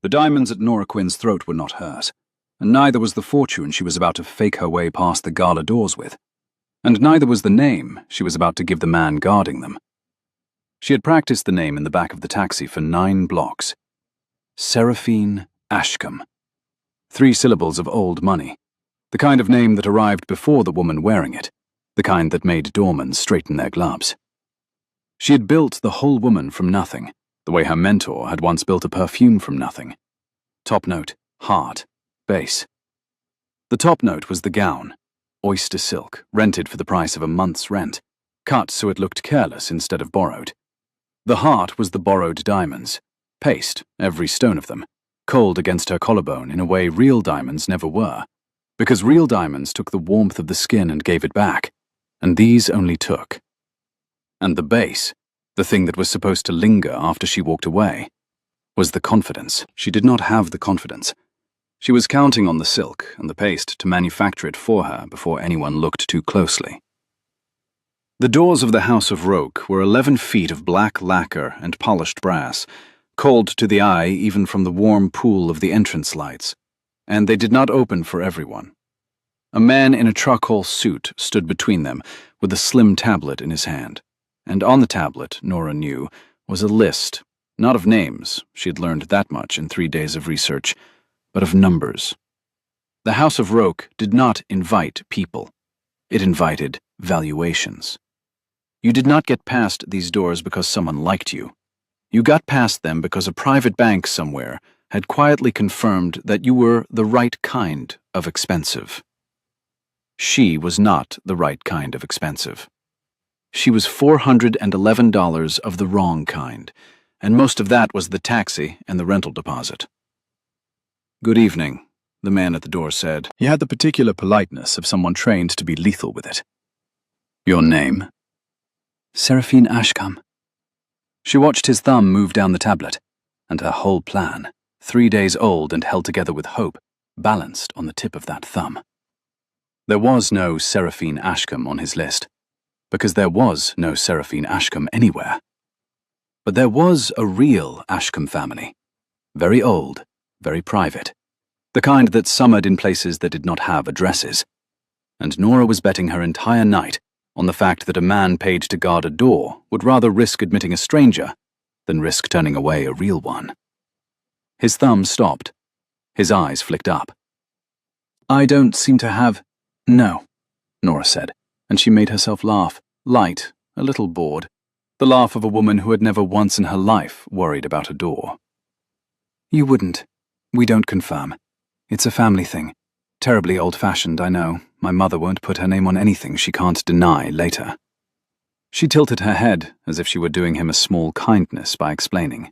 The diamonds at Nora Quinn's throat were not hers, and neither was the fortune she was about to fake her way past the Gala doors with, and neither was the name she was about to give the man guarding them. She had practiced the name in the back of the taxi for 9 blocks. Seraphine Ashcombe. 3 syllables of old money, the kind of name that arrived before the woman wearing it, the kind that made doormen straighten their gloves. She had built the whole woman from nothing, the way her mentor had once built a perfume from nothing. Top note, heart, base. The top note was the gown, oyster silk, rented for the price of a month's rent, cut so it looked careless instead of borrowed. The heart was the borrowed diamonds, paste, every stone of them, cold against her collarbone in a way real diamonds never were, because real diamonds took the warmth of the skin and gave it back, and these only took. And the base, the thing that was supposed to linger after she walked away, was the confidence. She did not have the confidence. She was counting on the silk and the paste to manufacture it for her before anyone looked too closely. The doors of the House of Roke were 11 feet of black lacquer and polished brass, cold to the eye even from the warm pool of the entrance lights, and they did not open for everyone. A man in a charcoal suit stood between them with a slim tablet in his hand, and on the tablet, Nora knew, was a list, not of names, she had learned that much in 3 days of research, but of numbers. The House of Roke did not invite people. It invited valuations. You did not get past these doors because someone liked you. You got past them because a private bank somewhere had quietly confirmed that you were the right kind of expensive. She was not the right kind of expensive. She was $411 of the wrong kind, and most of that was the taxi and the rental deposit. "Good evening," the man at the door said. He had the particular politeness of someone trained to be lethal with it. "Your name?" "Seraphine Ashcombe." She watched his thumb move down the tablet, and her whole plan, 3 days old and held together with hope, balanced on the tip of that thumb. There was no Seraphine Ashcombe on his list, because there was no Seraphine Ashcombe anywhere. But there was a real Ashcombe family, very old, very private, the kind that summered in places that did not have addresses, and Nora was betting her entire night on the fact that a man paid to guard a door would rather risk admitting a stranger than risk turning away a real one. His thumb stopped. His eyes flicked up. "I don't seem to have—" "No," Nora said, and she made herself laugh, light, a little bored, the laugh of a woman who had never once in her life worried about a door. "You wouldn't. We don't confirm. It's a family thing. Terribly old-fashioned, I know. My mother won't put her name on anything she can't deny later." She tilted her head as if she were doing him a small kindness by explaining.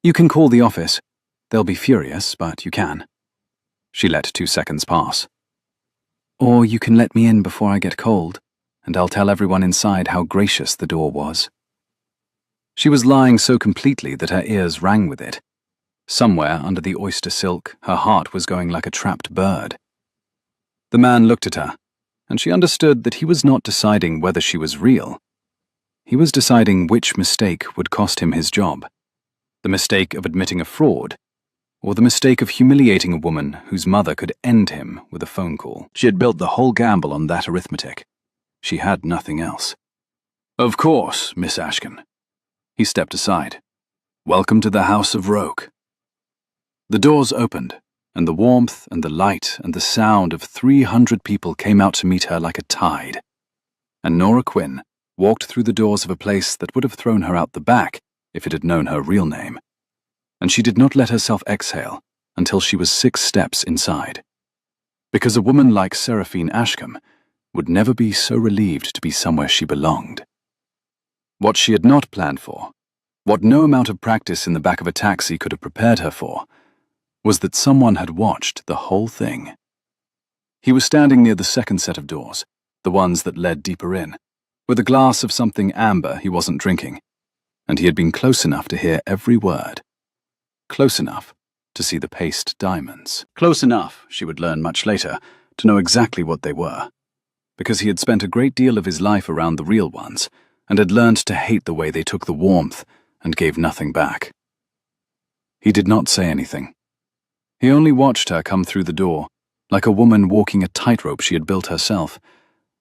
"You can call the office. They'll be furious, but you can." She let 2 seconds pass. "Or you can let me in before I get cold, and I'll tell everyone inside how gracious the door was." She was lying so completely that her ears rang with it. Somewhere under the oyster silk, her heart was going like a trapped bird. The man looked at her, and she understood that he was not deciding whether she was real. He was deciding which mistake would cost him his job. The mistake of admitting a fraud, or the mistake of humiliating a woman whose mother could end him with a phone call. She had built the whole gamble on that arithmetic. She had nothing else. "Of course, Miss Ashcombe." He stepped aside. "Welcome to the House of Roke." The doors opened, and the warmth and the light and the sound of 300 people came out to meet her like a tide. And Nora Quinn walked through the doors of a place that would have thrown her out the back if it had known her real name. And she did not let herself exhale until she was 6 steps inside. Because a woman like Seraphine Ashcombe would never be so relieved to be somewhere she belonged. What she had not planned for, what no amount of practice in the back of a taxi could have prepared her for, was that someone had watched the whole thing. He was standing near the second set of doors, the ones that led deeper in, with a glass of something amber he wasn't drinking, and he had been close enough to hear every word. Close enough to see the paste diamonds. Close enough, she would learn much later, to know exactly what they were, because he had spent a great deal of his life around the real ones, and had learned to hate the way they took the warmth and gave nothing back. He did not say anything. He only watched her come through the door, like a woman walking a tightrope she had built herself,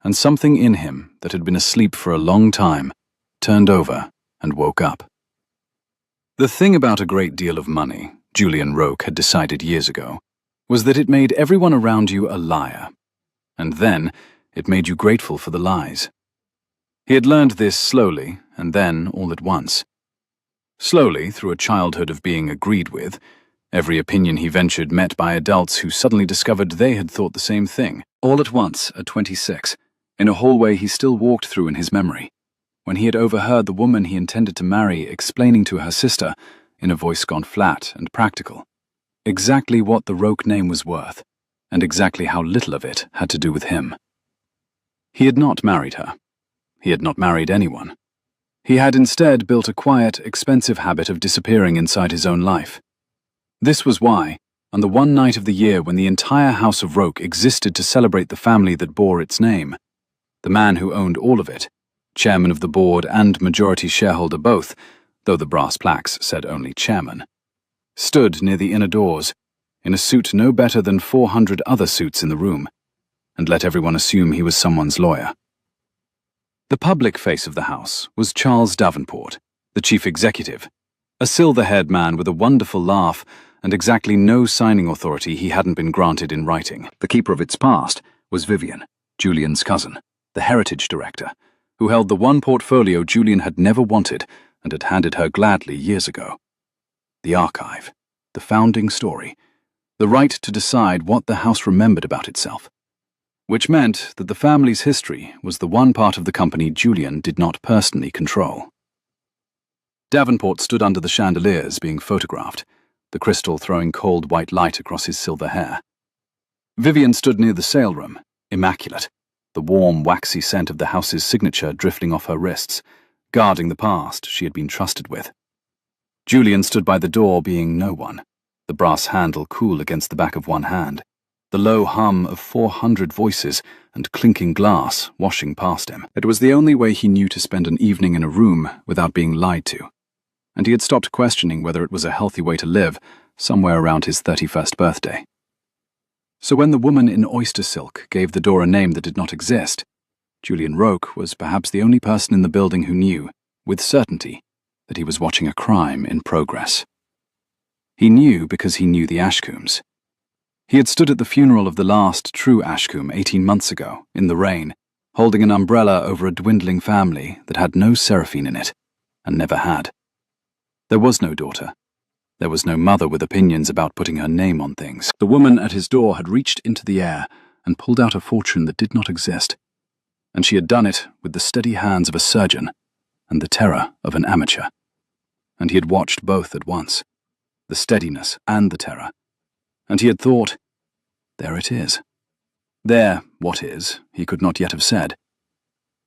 and something in him that had been asleep for a long time turned over and woke up. The thing about a great deal of money, Julian Roque had decided years ago, was that it made everyone around you a liar, and then it made you grateful for the lies. He had learned this slowly, and then all at once. Slowly, through a childhood of being agreed with, every opinion he ventured met by adults who suddenly discovered they had thought the same thing. All at once, at 26, in a hallway he still walked through in his memory, when he had overheard the woman he intended to marry explaining to her sister, in a voice gone flat and practical, exactly what the Roque name was worth, and exactly how little of it had to do with him. He had not married her. He had not married anyone. He had instead built a quiet, expensive habit of disappearing inside his own life. This was why, on the one night of the year when the entire House of Roque existed to celebrate the family that bore its name, the man who owned all of it, chairman of the board and majority shareholder both, though the brass plaques said only chairman, stood near the inner doors, in a suit no better than 400 other suits in the room, and let everyone assume he was someone's lawyer. The public face of the house was Charles Davenport, the chief executive, a silver-haired man with a wonderful laugh and exactly no signing authority he hadn't been granted in writing. The keeper of its past was Vivian, Julian's cousin, the heritage director, who held the one portfolio Julian had never wanted and had handed her gladly years ago. The archive, the founding story, the right to decide what the house remembered about itself, which meant that the family's history was the one part of the company Julian did not personally control. Davenport stood under the chandeliers being photographed, the crystal throwing cold white light across his silver hair. Vivian stood near the sale room, immaculate, the warm, waxy scent of the house's signature drifting off her wrists, guarding the past she had been trusted with. Julian stood by the door being no one, the brass handle cool against the back of one hand, the low hum of 400 voices and clinking glass washing past him. It was the only way he knew to spend an evening in a room without being lied to, and he had stopped questioning whether it was a healthy way to live somewhere around his 31st birthday. So when the woman in oyster silk gave the door a name that did not exist, Julian Roque was perhaps the only person in the building who knew, with certainty, that he was watching a crime in progress. He knew because he knew the Ashcombs. He had stood at the funeral of the last true Ashcombe 18 months ago, in the rain, holding an umbrella over a dwindling family that had no Seraphine in it, and never had. There was no daughter. There was no mother with opinions about putting her name on things. The woman at his door had reached into the air and pulled out a fortune that did not exist, and she had done it with the steady hands of a surgeon and the terror of an amateur. And he had watched both at once, the steadiness and the terror, and he had thought, there it is. There, what is, he could not yet have said.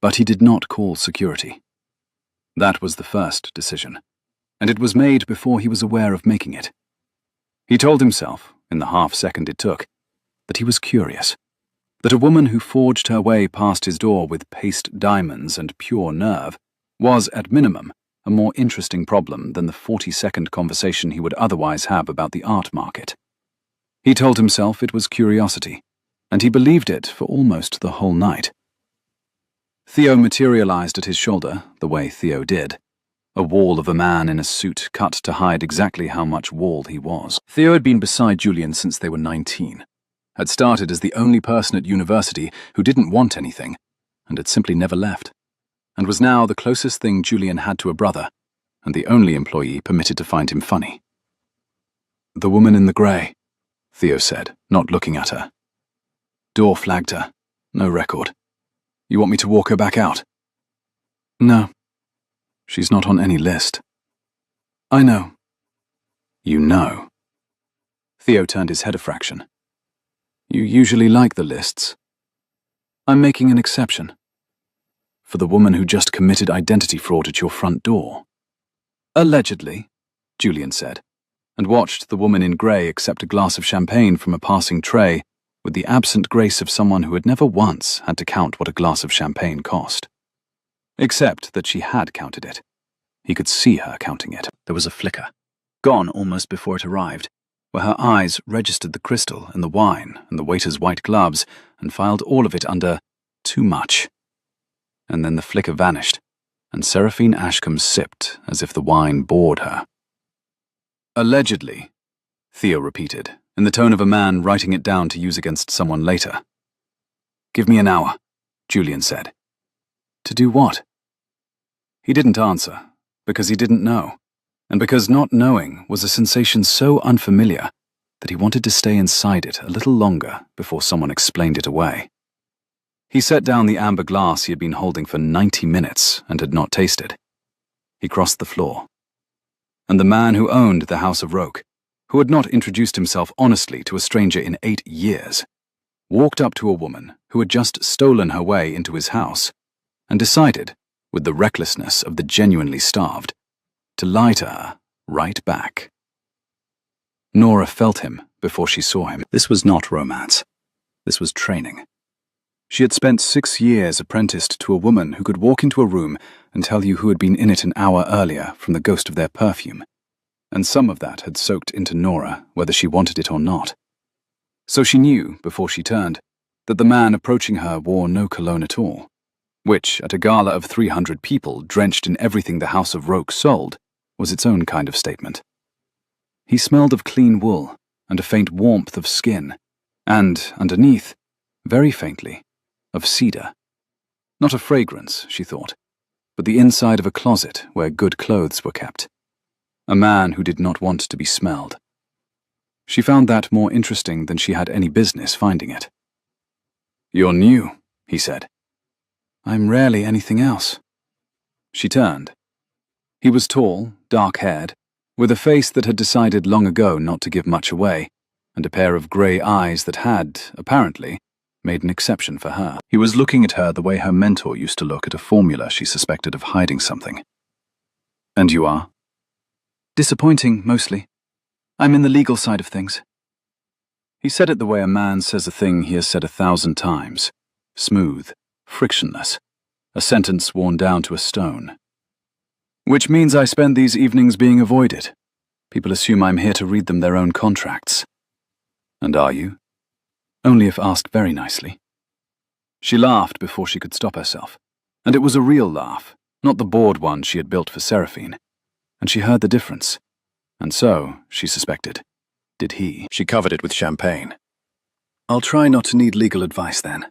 But he did not call security. That was the first decision, and it was made before he was aware of making it. He told himself, in the half-second it took, that he was curious, that a woman who forged her way past his door with paste diamonds and pure nerve was, at minimum, a more interesting problem than the 40-second conversation he would otherwise have about the art market. He told himself it was curiosity, and he believed it for almost the whole night. Theo materialized at his shoulder, the way Theo did, a wall of a man in a suit cut to hide exactly how much wall he was. Theo had been beside Julian since they were 19, had started as the only person at university who didn't want anything, and had simply never left, and was now the closest thing Julian had to a brother, and the only employee permitted to find him funny. "The woman in the grey," Theo said, not looking at her. "Door flagged her. No record. You want me to walk her back out?" "No. She's not on any list." "I know." "You know?" Theo turned his head a fraction. "You usually like the lists." "I'm making an exception." "For the woman who just committed identity fraud at your front door?" "Allegedly," Julian said, and watched the woman in grey accept a glass of champagne from a passing tray with the absent grace of someone who had never once had to count what a glass of champagne cost. Except that she had counted it. He could see her counting it. There was a flicker, gone almost before it arrived, where her eyes registered the crystal and the wine and the waiter's white gloves and filed all of it under too much. And then the flicker vanished, and Seraphine Ashcombe sipped as if the wine bored her. Allegedly, Theo repeated, in the tone of a man writing it down to use against someone later. Give me an hour, Julian said. To do what? He didn't answer, because he didn't know, and because not knowing was a sensation so unfamiliar that he wanted to stay inside it a little longer before someone explained it away. He set down the amber glass he had been holding for 90 minutes and had not tasted. He crossed the floor. And the man who owned the House of Roke, who had not introduced himself honestly to a stranger in 8 years, walked up to a woman who had just stolen her way into his house and decided, with the recklessness of the genuinely starved, to lie to her right back. Nora felt him before she saw him. This was not romance. This was training. She had spent 6 years apprenticed to a woman who could walk into a room and tell you who had been in it an hour earlier from the ghost of their perfume, and some of that had soaked into Nora whether she wanted it or not. So she knew, before she turned, that the man approaching her wore no cologne at all, which, at a gala of 300 people drenched in everything the House of Roke sold, was its own kind of statement. He smelled of clean wool and a faint warmth of skin, and, underneath, very faintly, of cedar. Not a fragrance, she thought, but the inside of a closet where good clothes were kept. A man who did not want to be smelled. She found that more interesting than she had any business finding it. You're new, he said. I'm rarely anything else. She turned. He was tall, dark-haired, with a face that had decided long ago not to give much away, and a pair of grey eyes that had, apparently, made an exception for her. He was looking at her the way her mentor used to look at a formula she suspected of hiding something. And you are? Disappointing, mostly. I'm in the legal side of things. He said it the way a man says a thing he has said 1,000 times. Smooth, frictionless, a sentence worn down to a stone. Which means I spend these evenings being avoided. People assume I'm here to read them their own contracts. And are you? Only if asked very nicely. She laughed before she could stop herself, and it was a real laugh, not the bored one she had built for Seraphine, and she heard the difference, and so, she suspected, did he. She covered it with champagne. I'll try not to need legal advice then.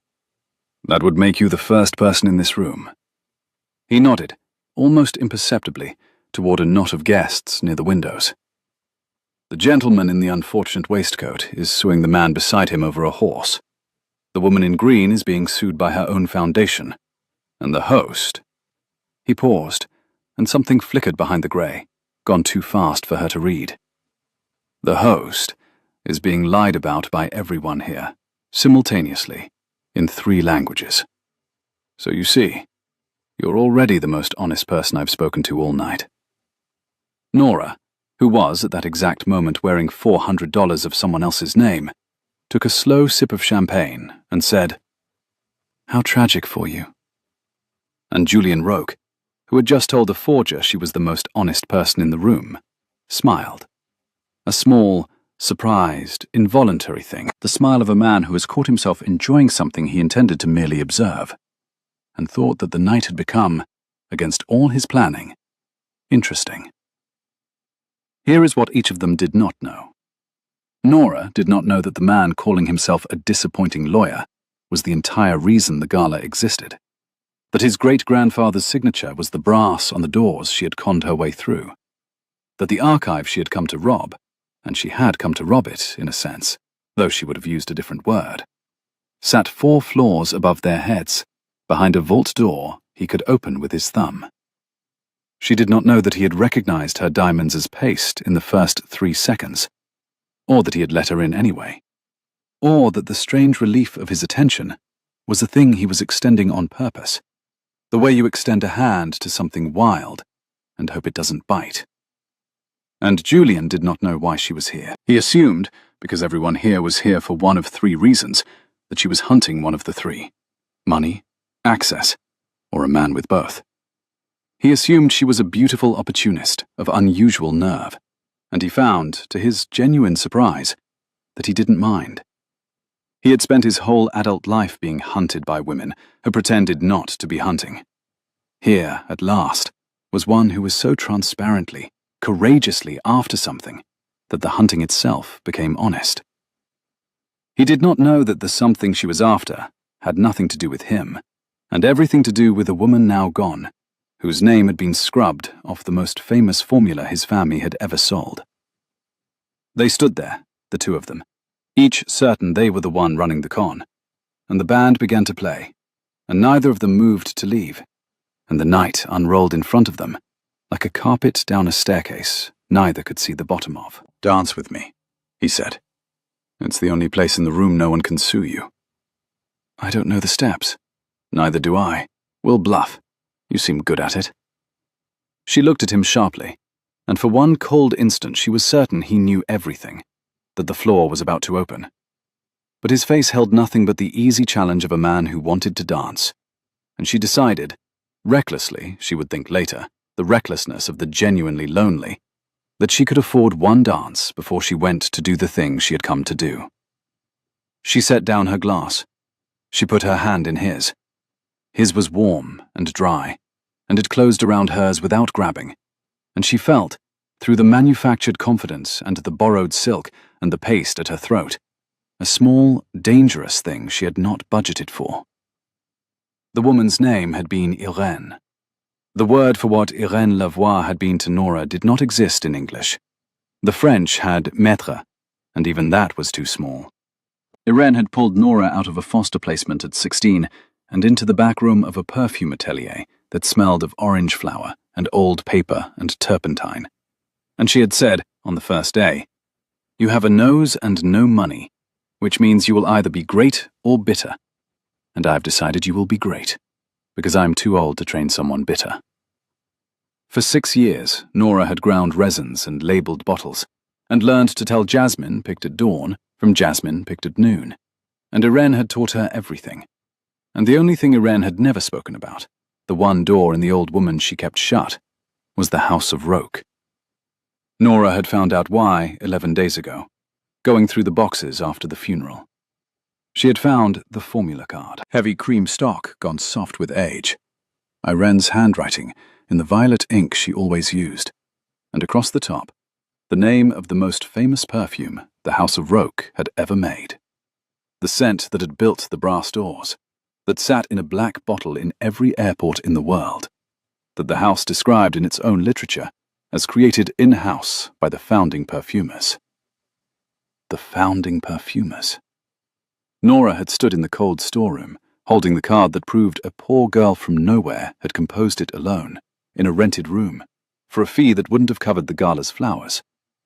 That would make you the first person in this room. He nodded, almost imperceptibly, toward a knot of guests near the windows. The gentleman in the unfortunate waistcoat is suing the man beside him over a horse. The woman in green is being sued by her own foundation. And the host... He paused, and something flickered behind the grey, gone too fast for her to read. The host is being lied about by everyone here, simultaneously, in 3 languages. So you see, you're already the most honest person I've spoken to all night. Nora, who was at that exact moment wearing $400 of someone else's name, took a slow sip of champagne and said, How tragic for you. And Julian Roke, who had just told the forger she was the most honest person in the room, smiled. A small, surprised, involuntary thing, the smile of a man who has caught himself enjoying something he intended to merely observe, and thought that the night had become, against all his planning, interesting. Here is what each of them did not know. Nora did not know that the man calling himself a disappointing lawyer was the entire reason the gala existed, that his great-grandfather's signature was the brass on the doors she had conned her way through, that the archive she had come to rob, and she had come to rob it, in a sense, though she would have used a different word, sat 4 floors above their heads, behind a vault door he could open with his thumb. She did not know that he had recognized her diamonds as paste in the first 3 seconds, or that he had let her in anyway, or that the strange relief of his attention was a thing he was extending on purpose, the way you extend a hand to something wild and hope it doesn't bite. And Julian did not know why she was here. He assumed, because everyone here was here for one of 3 reasons, that she was hunting one of the 3: money, access, or a man with both. He assumed she was a beautiful opportunist of unusual nerve, and he found, to his genuine surprise, that he didn't mind. He had spent his whole adult life being hunted by women who pretended not to be hunting. Here, at last, was one who was so transparently, courageously after something that the hunting itself became honest. He did not know that the something she was after had nothing to do with him, and everything to do with a woman now gone, whose name had been scrubbed off the most famous formula his family had ever sold. They stood there, the two of them, each certain they were the one running the con, and the band began to play, and neither of them moved to leave, and the night unrolled in front of them, like a carpet down a staircase neither could see the bottom of. "Dance with me," he said. "It's the only place in the room no one can sue you." "I don't know the steps." "Neither do I. We'll bluff. You seem good at it." She looked at him sharply, and for one cold instant she was certain he knew everything, that the floor was about to open. But his face held nothing but the easy challenge of a man who wanted to dance, and she decided, recklessly, she would think later, the recklessness of the genuinely lonely, that she could afford one dance before she went to do the thing she had come to do. She set down her glass. She put her hand in his. His was warm and dry, and it closed around hers without grabbing, and she felt, through the manufactured confidence and the borrowed silk and the paste at her throat, a small, dangerous thing she had not budgeted for. The woman's name had been Irene. The word for what Irene Lavoie had been to Nora did not exist in English. The French had maître, and even that was too small. Irene had pulled Nora out of a foster placement at 16 and into the back room of a perfume atelier that smelled of orange flower and old paper and turpentine. And she had said, on the first day, "You have a nose and no money, which means you will either be great or bitter. And I've decided you will be great, because I'm too old to train someone bitter." For 6 years, Nora had ground resins and labeled bottles, and learned to tell jasmine picked at dawn from jasmine picked at noon, and Irene had taught her everything. And the only thing Irene had never spoken about, the one door in the old woman she kept shut, was the House of Roque. Nora had found out why 11 days ago, going through the boxes after the funeral. She had found the formula card, heavy cream stock gone soft with age, Irene's handwriting in the violet ink she always used, and across the top, the name of the most famous perfume the House of Roque had ever made. The scent that had built the brass doors, that sat in a black bottle in every airport in the world, that the house described in its own literature as created in-house by the founding perfumers. The founding perfumers. Nora had stood in the cold storeroom, holding the card that proved a poor girl from nowhere had composed it alone, in a rented room, for a fee that wouldn't have covered the Gala's flowers,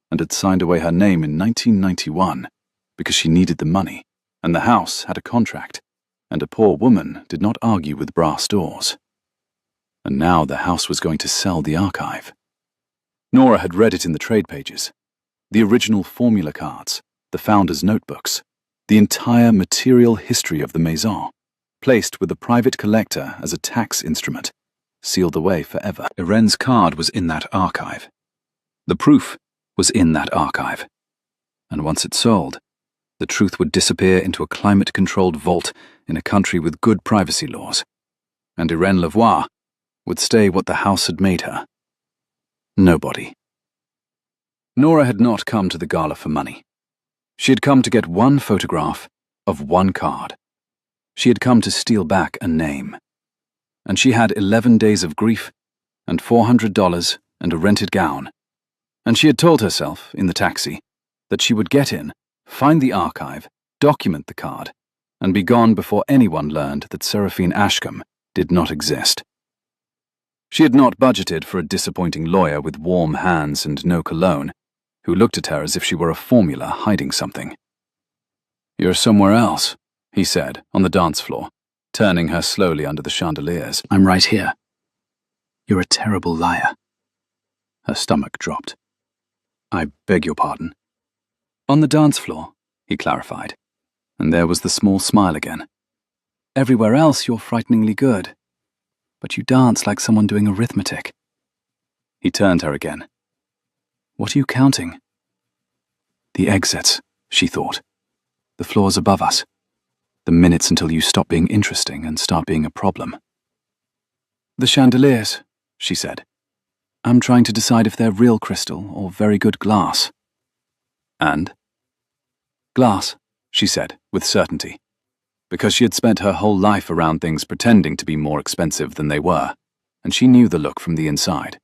and had signed away her name in 1991 because she needed the money, and the house had a contract, and a poor woman did not argue with brass doors. And now the house was going to sell the archive. Nora had read it in the trade pages, the original formula cards, the founders' notebooks, the entire material history of the maison, placed with the private collector as a tax instrument, sealed away forever. Irene's card was in that archive. The proof was in that archive. And once it sold, the truth would disappear into a climate-controlled vault in a country with good privacy laws, and Irene Lavoie would stay what the house had made her. Nobody. Nora had not come to the gala for money. She had come to get one photograph of one card. She had come to steal back a name. And she had 11 days of grief and $400 and a rented gown. And she had told herself, in the taxi, that she would get in, find the archive, document the card, and be gone before anyone learned that Seraphine Ashcombe did not exist. She had not budgeted for a disappointing lawyer with warm hands and no cologne, who looked at her as if she were a formula hiding something. "You're somewhere else," he said, on the dance floor, turning her slowly under the chandeliers. "I'm right here." "You're a terrible liar." Her stomach dropped. "I beg your pardon." "On the dance floor," he clarified, and there was the small smile again. "Everywhere else you're frighteningly good, but you dance like someone doing arithmetic." He turned her again. What are you counting? The exits, she thought. The floors above us. The minutes until you stop being interesting and start being a problem. The chandeliers, she said. I'm trying to decide if they're real crystal or very good glass. And? Glass, she said, with certainty, because she had spent her whole life around things pretending to be more expensive than they were, and she knew the look from the inside.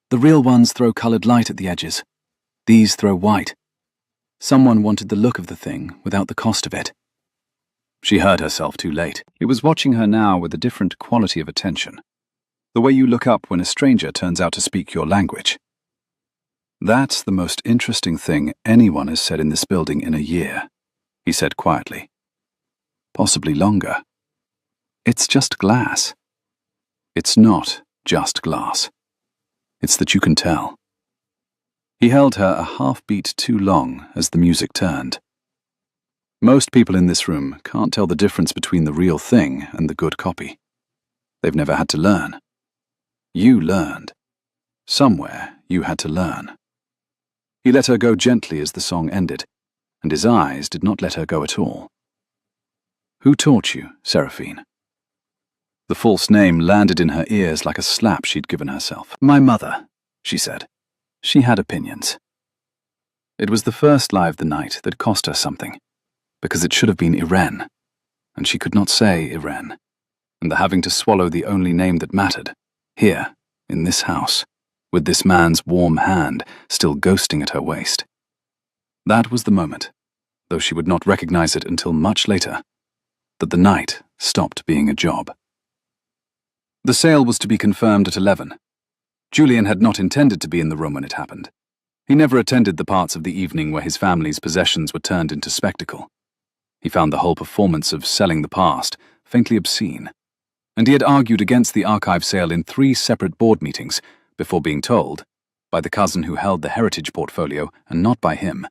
The real ones throw coloured light at the edges. These throw white. Someone wanted the look of the thing without the cost of it. She heard herself too late. He was watching her now with a different quality of attention. The way you look up when a stranger turns out to speak your language. That's the most interesting thing anyone has said in this building in a year, he said quietly. Possibly longer. It's just glass. It's not just glass. It's that you can tell. He held her a half-beat too long as the music turned. Most people in this room can't tell the difference between the real thing and the good copy. They've never had to learn. You learned. Somewhere you had to learn. He let her go gently as the song ended, and his eyes did not let her go at all. Who taught you, Seraphine? The false name landed in her ears like a slap she'd given herself. My mother, she said. She had opinions. It was the first lie of the night that cost her something, because it should have been Irene, and she could not say Irene, and the having to swallow the only name that mattered, here, in this house, with this man's warm hand still ghosting at her waist. That was the moment, though she would not recognize it until much later, that the night stopped being a job. The sale was to be confirmed at 11. Julian had not intended to be in the room when it happened. He never attended the parts of the evening where his family's possessions were turned into spectacle. He found the whole performance of selling the past faintly obscene, and he had argued against the archive sale in 3 separate board meetings before being told, by the cousin who held the heritage portfolio and not by him,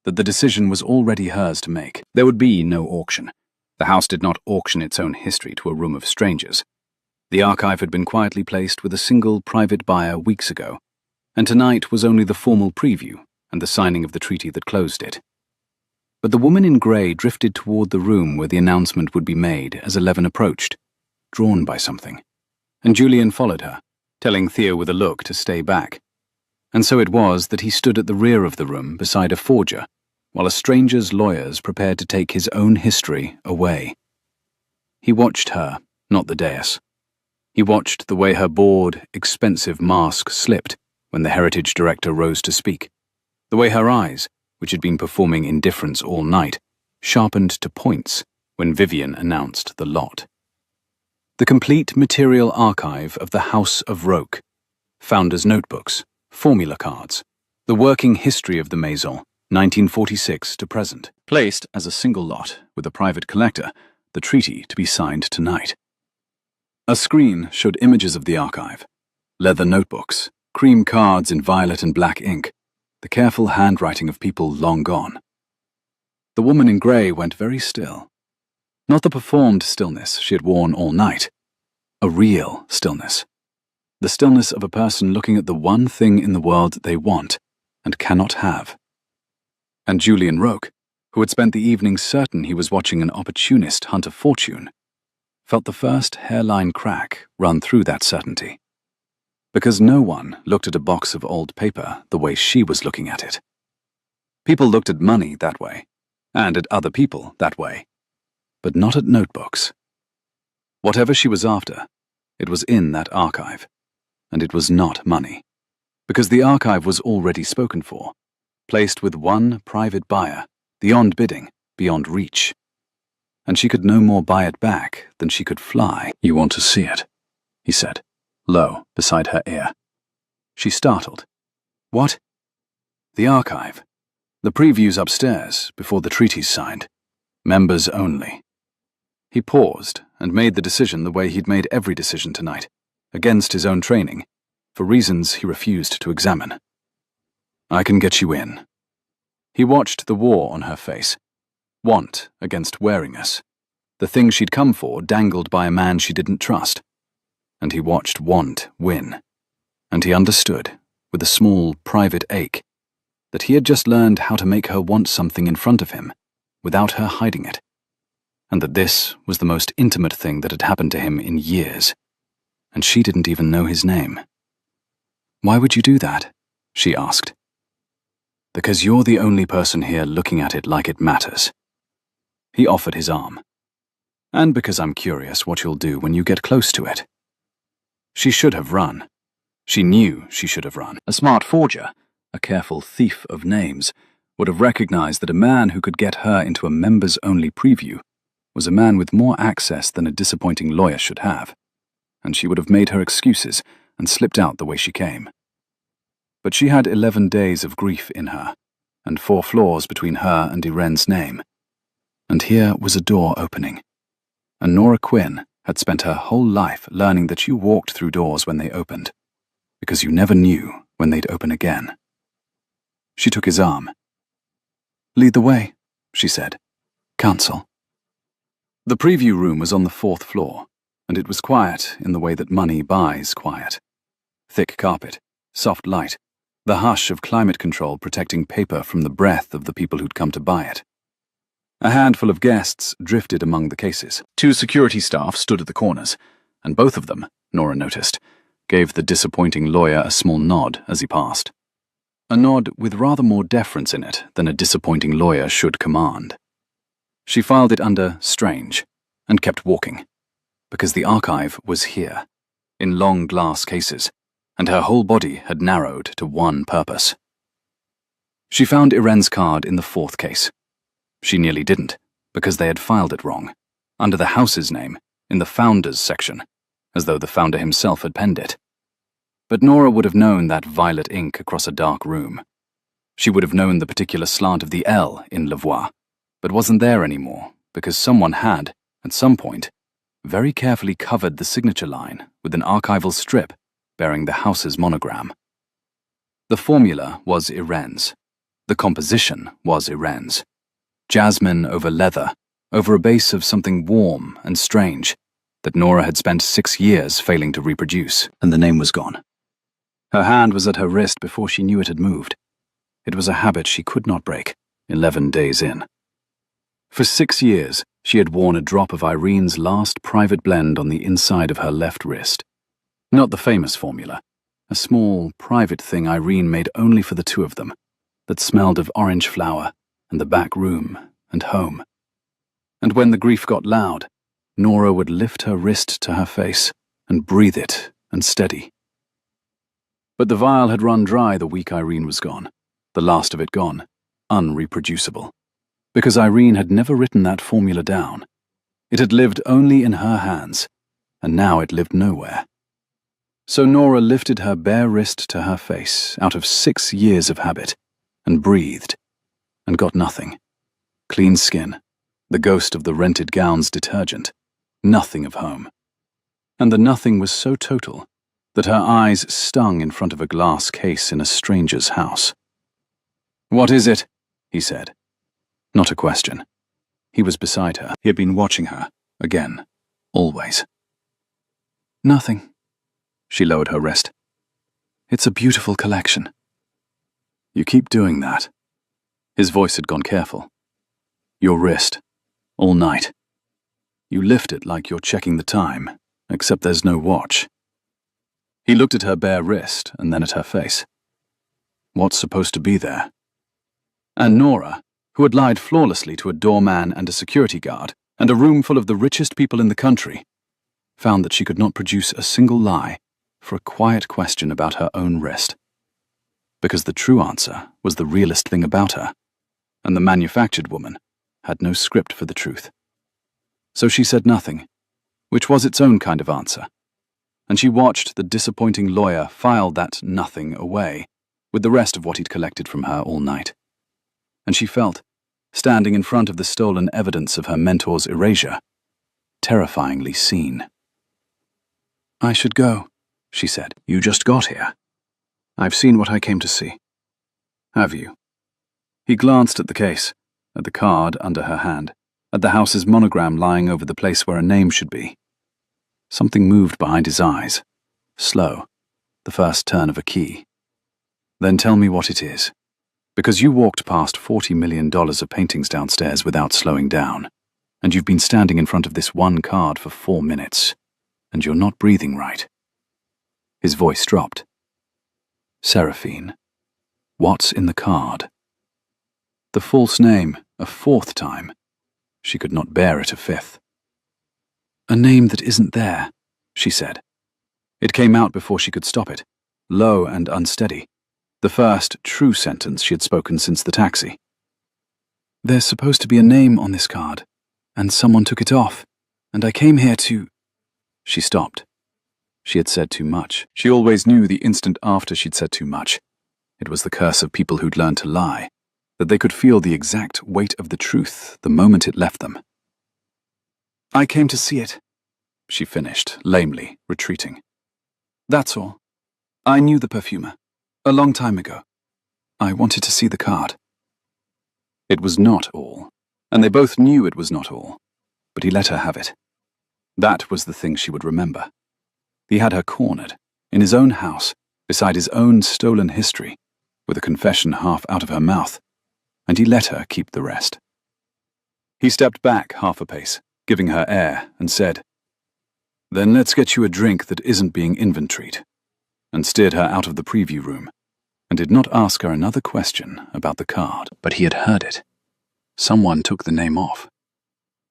that the decision was already hers to make. There would be no auction. The house did not auction its own history to a room of strangers. The archive had been quietly placed with a single private buyer weeks ago, and tonight was only the formal preview and the signing of the treaty that closed it. But the woman in grey drifted toward the room where the announcement would be made as 11 approached, drawn by something, and Julian followed her, telling Theo with a look to stay back. And so it was that he stood at the rear of the room beside a forger, while a stranger's lawyers prepared to take his own history away. He watched her, not the dais. He watched the way her bored, expensive mask slipped when the heritage director rose to speak, the way her eyes, which had been performing indifference all night, sharpened to points when Vivian announced the lot. The complete material archive of the House of Roque, founders' notebooks, formula cards, the working history of the Maison, 1946 to present, placed as a single lot with a private collector, the treaty to be signed tonight. A screen showed images of the archive, leather notebooks, cream cards in violet and black ink, the careful handwriting of people long gone. The woman in grey went very still. Not the performed stillness she had worn all night. A real stillness. The stillness of a person looking at the one thing in the world they want and cannot have. And Julian Roque, who had spent the evening certain he was watching an opportunist hunt a fortune, felt the first hairline crack run through that certainty. Because no one looked at a box of old paper the way she was looking at it. People looked at money that way, and at other people that way, but not at notebooks. Whatever she was after, it was in that archive, and it was not money, because the archive was already spoken for, placed with one private buyer, beyond bidding, beyond reach. And she could no more buy it back than she could fly. You want to see it, he said, low, beside her ear. She startled. What? The archive. The previews upstairs, before the treaty's signed. Members only. He paused and made the decision the way he'd made every decision tonight, against his own training, for reasons he refused to examine. I can get you in. He watched the war on her face. Want against wariness. The thing she'd come for dangled by a man she didn't trust. And he watched want win. And he understood with a small, private ache, that he had just learned how to make her want something in front of him, without her hiding it, and that this was the most intimate thing that had happened to him in years, and she didn't even know his name. "Why would you do that?" she asked. "Because you're the only person here looking at it like it matters." He offered his arm. "And because I'm curious what you'll do when you get close to it." She should have run. She knew she should have run. A smart forger, a careful thief of names, would have recognized that a man who could get her into a members-only preview was a man with more access than a disappointing lawyer should have, and she would have made her excuses and slipped out the way she came. But she had 11 days of grief in her, and 4 floors between her and Irene's name. And here was a door opening. And Nora Quinn had spent her whole life learning that you walked through doors when they opened, because you never knew when they'd open again. She took his arm. "Lead the way," she said. "Counsel." The preview room was on the 4th floor, and it was quiet in the way that money buys quiet. Thick carpet, soft light, the hush of climate control protecting paper from the breath of the people who'd come to buy it. A handful of guests drifted among the cases. 2 security staff stood at the corners, and both of them, Nora noticed, gave the disappointing lawyer a small nod as he passed. A nod with rather more deference in it than a disappointing lawyer should command. She filed it under strange and kept walking, because the archive was here, in long glass cases, and her whole body had narrowed to one purpose. She found Irene's card in the 4th case. She nearly didn't, because they had filed it wrong, under the house's name, in the Founders section, as though the founder himself had penned it. But Nora would have known that violet ink across a dark room. She would have known the particular slant of the L in Lavoie, but wasn't there anymore, because someone had, at some point, very carefully covered the signature line with an archival strip bearing the house's monogram. The formula was Irene's. The composition was Irene's. Jasmine over leather, over a base of something warm and strange that Nora had spent 6 years failing to reproduce, and the name was gone. Her hand was at her wrist before she knew it had moved. It was a habit she could not break, 11 days in. For 6 years, she had worn a drop of Irene's last private blend on the inside of her left wrist. Not the famous formula, a small, private thing Irene made only for the 2 of them, that smelled of orange flower and the back room and home. And when the grief got loud, Nora would lift her wrist to her face and breathe it and steady. But the vial had run dry the week Irene was gone, the last of it gone, unreproducible. Because Irene had never written that formula down. It had lived only in her hands, and now it lived nowhere. So Nora lifted her bare wrist to her face out of 6 years of habit, and breathed, and got nothing. Clean skin, the ghost of the rented gown's detergent, nothing of home. And the nothing was so total that her eyes stung in front of a glass case in a stranger's house. "What is it?" he said. Not a question. He was beside her. He had been watching her, again, always. "Nothing." She lowered her wrist. "It's a beautiful collection." "You keep doing that." His voice had gone careful. "Your wrist. All night. You lift it like you're checking the time, except there's no watch." He looked at her bare wrist and then at her face. What's supposed to be there? And Nora, who had lied flawlessly to a doorman and a security guard, and a room full of the richest people in the country, found that she could not produce a single lie for a quiet question about her own wrist. Because the true answer was the realest thing about her, and the manufactured woman had no script for the truth. So she said nothing, which was its own kind of answer, and she watched the disappointing lawyer file that nothing away, with the rest of what he'd collected from her all night. And she felt, standing in front of the stolen evidence of her mentor's erasure, terrifyingly seen. "I should go," she said. "You just got here. I've seen what I came to see." "Have you?" He glanced at the case, at the card under her hand, at the house's monogram lying over the place where a name should be. Something moved behind his eyes, slow, the first turn of a key. Then tell me what it is. Because you walked past $40 million of paintings downstairs without slowing down, and you've been standing in front of this one card for 4 minutes, and you're not breathing right. His voice dropped. Seraphine, what's in the card? The false name, a 4th time. She could not bear it a 5th. A name that isn't there, she said. It came out before she could stop it, low and unsteady, the first true sentence she had spoken since the taxi. There's supposed to be a name on this card, and someone took it off, and I came here to... She stopped. She had said too much. She always knew the instant after she'd said too much. It was the curse of people who'd learned to lie, that they could feel the exact weight of the truth the moment it left them. I came to see it, she finished, lamely, retreating. That's all. I knew the perfumer. A long time ago. I wanted to see the card. It was not all, and they both knew it was not all, but he let her have it. That was the thing she would remember. He had her cornered, in his own house, beside his own stolen history, with a confession half out of her mouth, and he let her keep the rest. He stepped back half a pace, giving her air, and said, Then let's get you a drink that isn't being inventoried, and steered her out of the preview room, and did not ask her another question about the card. But he had heard it. Someone took the name off.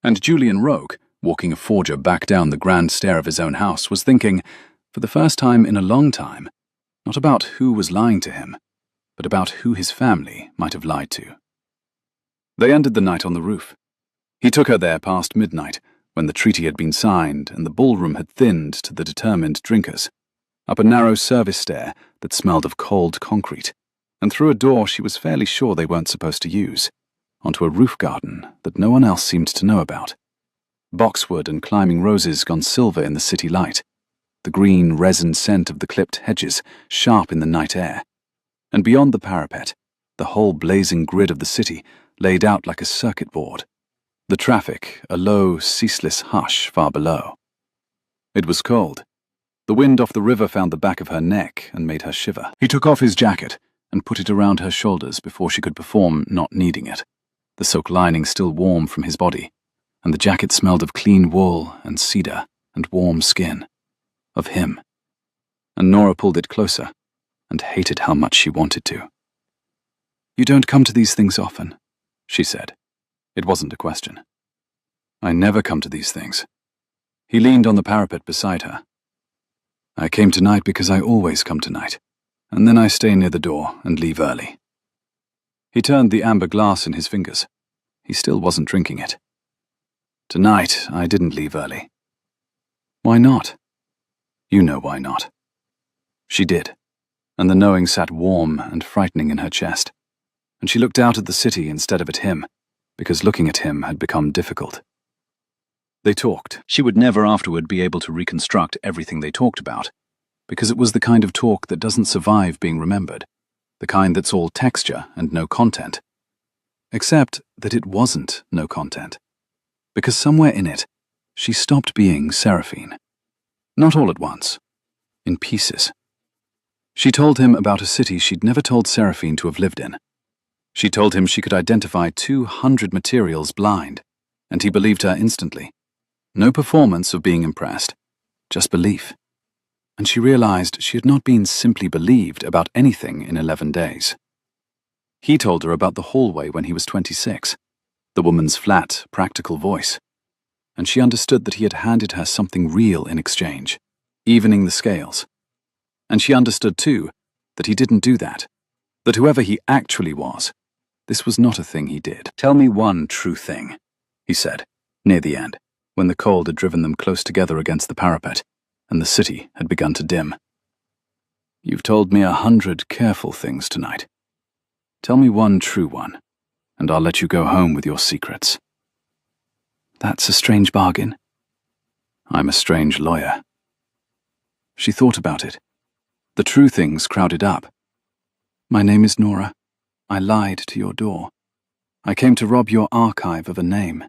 And Julian Roque, walking a forger back down the grand stair of his own house, was thinking, for the first time in a long time, not about who was lying to him, but about who his family might have lied to. They ended the night on the roof. He took her there past midnight, when the treaty had been signed and the ballroom had thinned to the determined drinkers, up a narrow service stair that smelled of cold concrete, and through a door she was fairly sure they weren't supposed to use, onto a roof garden that no one else seemed to know about. Boxwood and climbing roses gone silver in the city light, the green resin scent of the clipped hedges sharp in the night air, and beyond the parapet, the whole blazing grid of the city laid out like a circuit board, the traffic a low, ceaseless hush far below. It was cold. The wind off the river found the back of her neck and made her shiver. He took off his jacket and put it around her shoulders before she could perform not needing it, the silk lining still warm from his body, and the jacket smelled of clean wool and cedar and warm skin, of him. And Nora pulled it closer and hated how much she wanted to. You don't come to these things often, she said. It wasn't a question. I never come to these things. He leaned on the parapet beside her. I came tonight because I always come tonight, and then I stay near the door and leave early. He turned the amber glass in his fingers. He still wasn't drinking it. Tonight, I didn't leave early. Why not? You know why not. She did, and the knowing sat warm and frightening in her chest, and she looked out at the city instead of at him, because looking at him had become difficult. They talked. She would never afterward be able to reconstruct everything they talked about, because it was the kind of talk that doesn't survive being remembered, the kind that's all texture and no content. Except that it wasn't no content, because somewhere in it, she stopped being Seraphine. Not all at once, in pieces. She told him about a city she'd never told Seraphine to have lived in. She told him she could identify 200 materials blind, and he believed her instantly. No performance of being impressed, just belief. And she realized she had not been simply believed about anything in 11 days. He told her about the hallway when he was 26, the woman's flat, practical voice, and she understood that he had handed her something real in exchange, evening the scales. And she understood, too, that he didn't do that, that whoever he actually was, this was not a thing he did. Tell me one true thing, he said, near the end, when the cold had driven them close together against the parapet, and the city had begun to dim. You've told me 100 careful things tonight. Tell me one true one, and I'll let you go home with your secrets. That's a strange bargain. I'm a strange lawyer. She thought about it. The true things crowded up. My name is Nora. I lied to your door. I came to rob your archive of a name.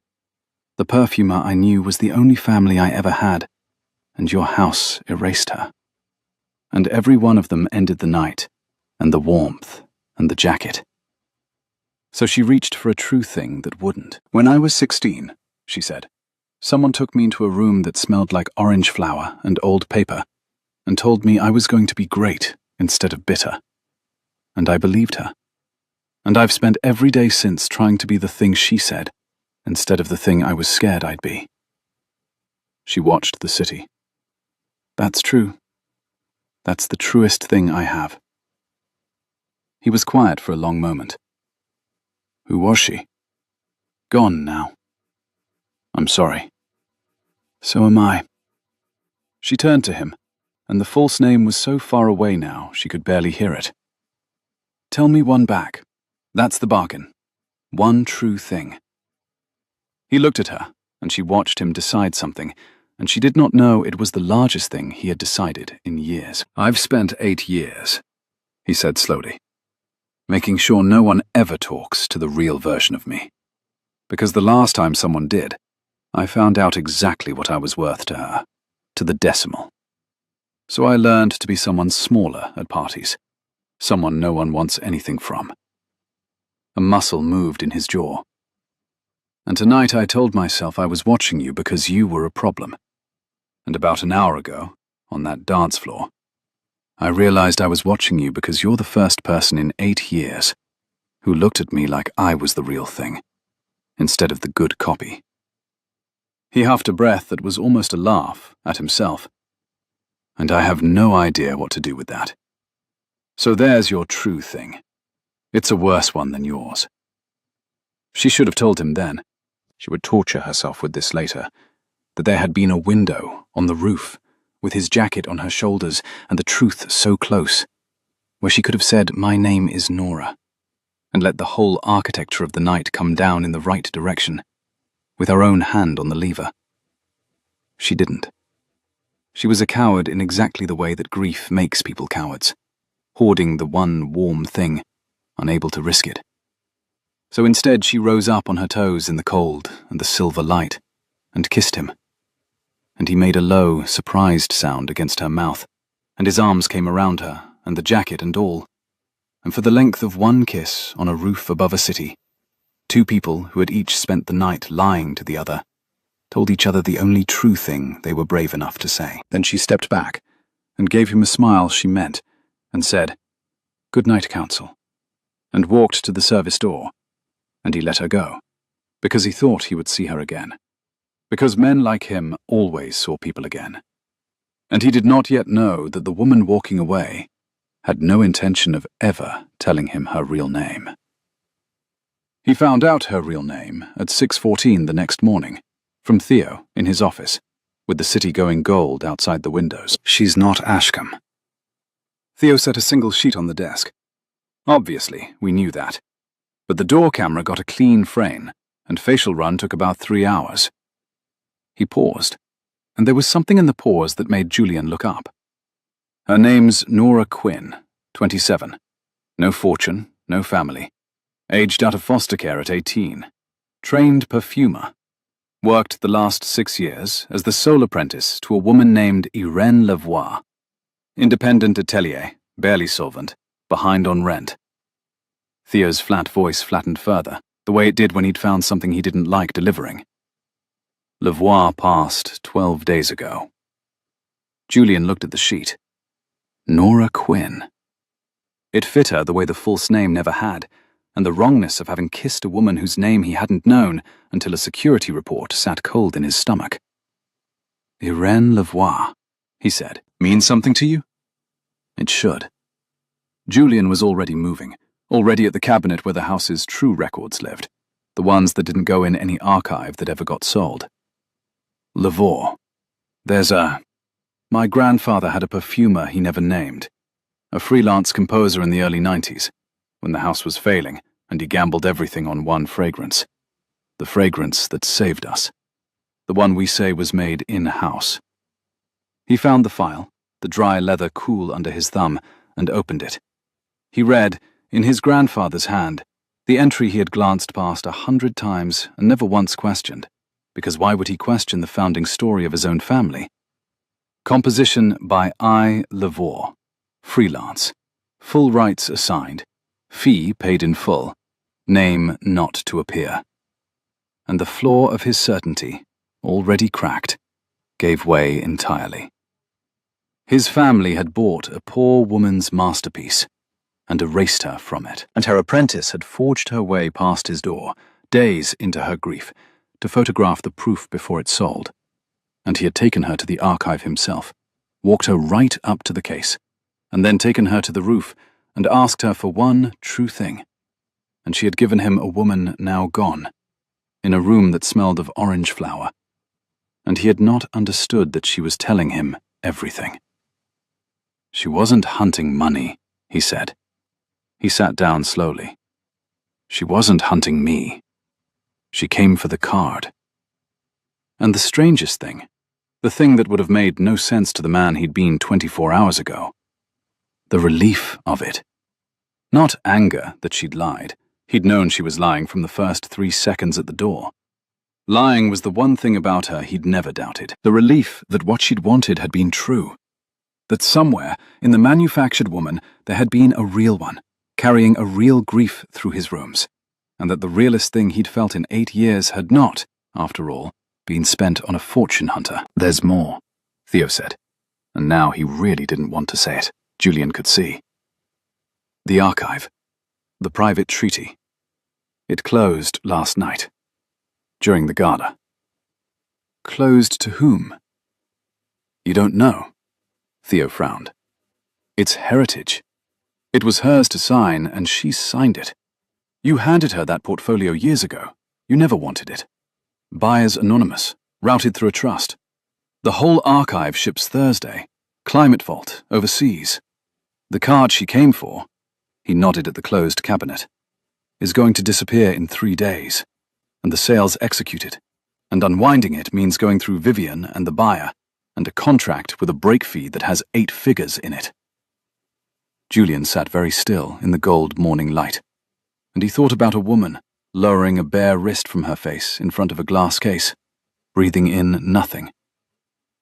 The perfumer I knew was the only family I ever had, and your house erased her. And every one of them ended the night, and the warmth, and the jacket. So she reached for a true thing that wouldn't. "When I was 16, she said, someone took me into a room that smelled like orange flower and old paper, and told me I was going to be great instead of bitter. And I believed her. And I've spent every day since trying to be the thing she said, instead of the thing I was scared I'd be." She watched the city. "That's true. That's the truest thing I have." He was quiet for a long moment. "Who was she?" "Gone now." "I'm sorry." "So am I." She turned to him, and the false name was so far away now she could barely hear it. "Tell me one back. That's the bargain. One true thing." He looked at her, and she watched him decide something, and she did not know it was the largest thing he had decided in years. "I've spent 8 years, he said slowly, making sure no one ever talks to the real version of me. Because the last time someone did, I found out exactly what I was worth to her, to the decimal. So I learned to be someone smaller at parties, someone no one wants anything from." A muscle moved in his jaw. "And tonight I told myself I was watching you because you were a problem. And about an hour ago, on that dance floor, I realized I was watching you because you're the first person in 8 years who looked at me like I was the real thing, instead of the good copy." He huffed a breath that was almost a laugh at himself. "And I have no idea what to do with that. So there's your true thing. It's a worse one than yours." She should have told him then. She would torture herself with this later, that there had been a window on the roof, with his jacket on her shoulders and the truth so close, where she could have said, "My name is Nora," and let the whole architecture of the night come down in the right direction, with her own hand on the lever. She didn't. She was a coward in exactly the way that grief makes people cowards, hoarding the one warm thing, unable to risk it. So instead she rose up on her toes in the cold and the silver light, and kissed him. And he made a low, surprised sound against her mouth, and his arms came around her, and the jacket and all. And for the length of one kiss on a roof above a city, 2 people who had each spent the night lying to the other, told each other the only true thing they were brave enough to say. Then she stepped back, and gave him a smile she meant, and said, "Good night, Counsel," and walked to the service door, and he let her go, because he thought he would see her again. Because men like him always saw people again. And he did not yet know that the woman walking away had no intention of ever telling him her real name. He found out her real name at 6:14 the next morning, from Theo in his office, with the city going gold outside the windows. "She's not Ashcombe." Theo set a single sheet on the desk. "Obviously, we knew that. But the door camera got a clean frame, and facial run took about 3 hours." He paused, and there was something in the pause that made Julian look up. "Her name's Nora Quinn, 27. No fortune, no family. Aged out of foster care at 18. Trained perfumer. Worked the last 6 years as the sole apprentice to a woman named Irene Lavoie. Independent atelier, barely solvent, behind on rent." Theo's flat voice flattened further, the way it did when he'd found something he didn't like delivering. "Lavoie passed 12 days ago." Julian looked at the sheet. Nora Quinn. It fit her the way the false name never had, and the wrongness of having kissed a woman whose name he hadn't known until a security report sat cold in his stomach. "Irene Lavoie," he said. "Mean something to you?" It should. Julian was already moving, already at the cabinet where the house's true records lived, the ones that didn't go in any archive that ever got sold. "Lavoie. My grandfather had a perfumer he never named, a freelance composer in the early 90s, when the house was failing and he gambled everything on one fragrance. The fragrance that saved us. The one we say was made in-house." He found the file, the dry leather cool under his thumb, and opened it. He read, in his grandfather's hand, the entry he had glanced past 100 times and never once questioned, because why would he question the founding story of his own family? Composition by I. Lavoie, freelance, Full rights assigned, fee paid in full, name not to appear. And the floor of his certainty, already cracked, gave way entirely. His family had bought a poor woman's masterpiece and erased her from it, and her apprentice had forged her way past his door, days into her grief, to photograph the proof before it sold. And he had taken her to the archive himself, walked her right up to the case, and then taken her to the roof and asked her for one true thing. And she had given him a woman now gone, in a room that smelled of orange flower. And he had not understood that she was telling him everything. She wasn't hunting money, he said. He sat down slowly. She wasn't hunting me. She came for the card. And the strangest thing, the thing that would have made no sense to the man he'd been 24 hours ago, the relief of it. Not anger that she'd lied. He'd known she was lying from the first 3 seconds at the door. Lying was the one thing about her he'd never doubted. The relief that what she'd wanted had been true. That somewhere, in the manufactured woman, there had been a real one, carrying a real grief through his rooms. And that the realest thing he'd felt in 8 years had not, after all, been spent on a fortune hunter. There's more, Theo said. And now he really didn't want to say it. Julian could see. The archive. The private treaty. It closed last night. During the gala. Closed to whom? You don't know. Theo frowned. It's heritage. It was hers to sign, and she signed it. You handed her that portfolio years ago. You never wanted it. Buyers anonymous, routed through a trust. The whole archive ships Thursday. Climate vault, overseas. The card she came for, he nodded at the closed cabinet, is going to disappear in 3 days, and the sale's executed, and unwinding it means going through Vivian and the buyer, and a contract with a break fee that has 8 figures in it. Julian sat very still in the gold morning light, and he thought about a woman lowering a bare wrist from her face in front of a glass case, breathing in nothing.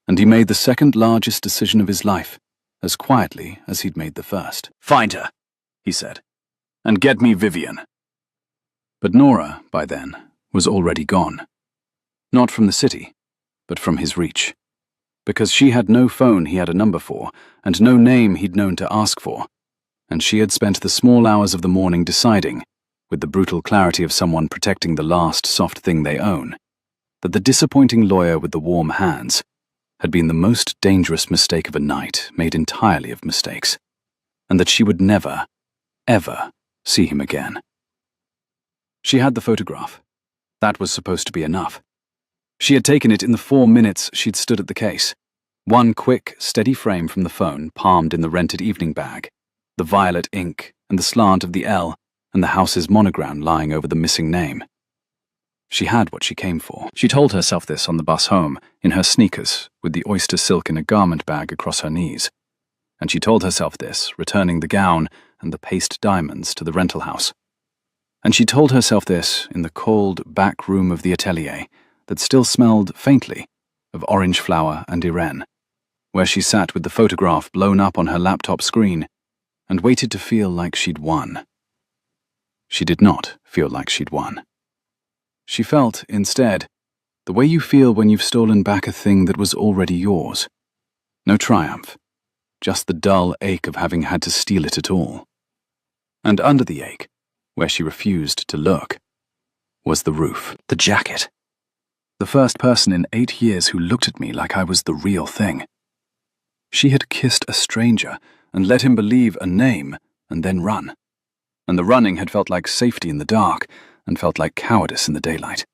And he made the second largest decision of his life, as quietly as he'd made the first. Find her, he said, and get me Vivian. But Nora, by then, was already gone. Not from the city, but from his reach. Because she had no phone he had a number for, and no name he'd known to ask for, and she had spent the small hours of the morning deciding, with the brutal clarity of someone protecting the last soft thing they own, that the disappointing lawyer with the warm hands had been the most dangerous mistake of a night made entirely of mistakes, and that she would never, ever see him again. She had the photograph. That was supposed to be enough. She had taken it in the 4 minutes she'd stood at the case. One quick, steady frame from the phone palmed in the rented evening bag, the violet ink and the slant of the L and the house's monogram lying over the missing name. She had what she came for. She told herself this on the bus home, in her sneakers, with the oyster silk in a garment bag across her knees. And she told herself this, returning the gown and the paste diamonds to the rental house. And she told herself this in the cold back room of the atelier that still smelled faintly of orange flower and Irene, where she sat with the photograph blown up on her laptop screen and waited to feel like she'd won. She did not feel like she'd won. She felt, instead, the way you feel when you've stolen back a thing that was already yours. No triumph, just the dull ache of having had to steal it at all. And under the ache, where she refused to look, was the roof, the jacket. The first person in 8 years who looked at me like I was the real thing. She had kissed a stranger and let him believe a name and then run. And the running had felt like safety in the dark and felt like cowardice in the daylight.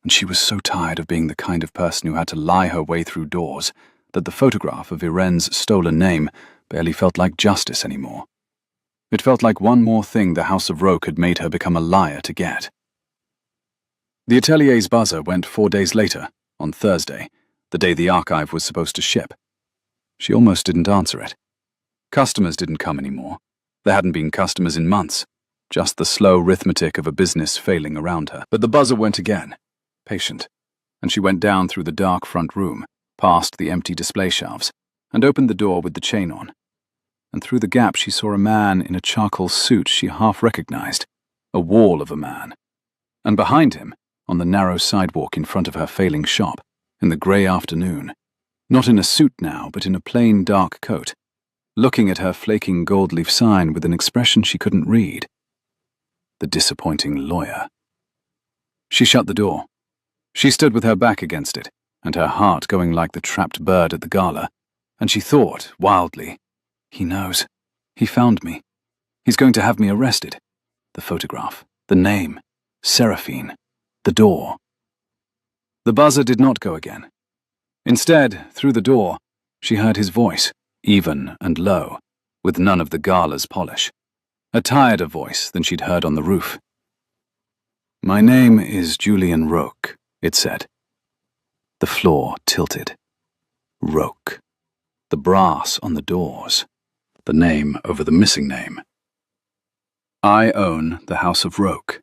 And she was so tired of being the kind of person who had to lie her way through doors that the photograph of Irene's stolen name barely felt like justice anymore. It felt like one more thing the House of Roke had made her become a liar to get. The atelier's buzzer went 4 days later, on Thursday, the day the archive was supposed to ship. She almost didn't answer it. Customers didn't come anymore. There hadn't been customers in months, just the slow arithmetic of a business failing around her. But the buzzer went again, patient, and she went down through the dark front room, past the empty display shelves, and opened the door with the chain on. and through the gap she saw a man in a charcoal suit she half recognized, a wall of a man. And behind him, on the narrow sidewalk in front of her failing shop, in the grey afternoon, not in a suit now, but in a plain dark coat, looking at her flaking gold-leaf sign with an expression she couldn't read. The disappointing lawyer. She shut the door. She stood with her back against it, and her heart going like the trapped bird at the gala, and she thought, wildly, he knows. He found me. He's going to have me arrested. The photograph, the name, Seraphine, the door. The buzzer did not go again. Instead, through the door, she heard his voice, even and low, with none of the gala's polish. A tireder voice than she'd heard on the roof. "My name is Julian Roque," it said. The floor tilted. Roque. The brass on the doors. The name over the missing name. "I own the House of Roque,"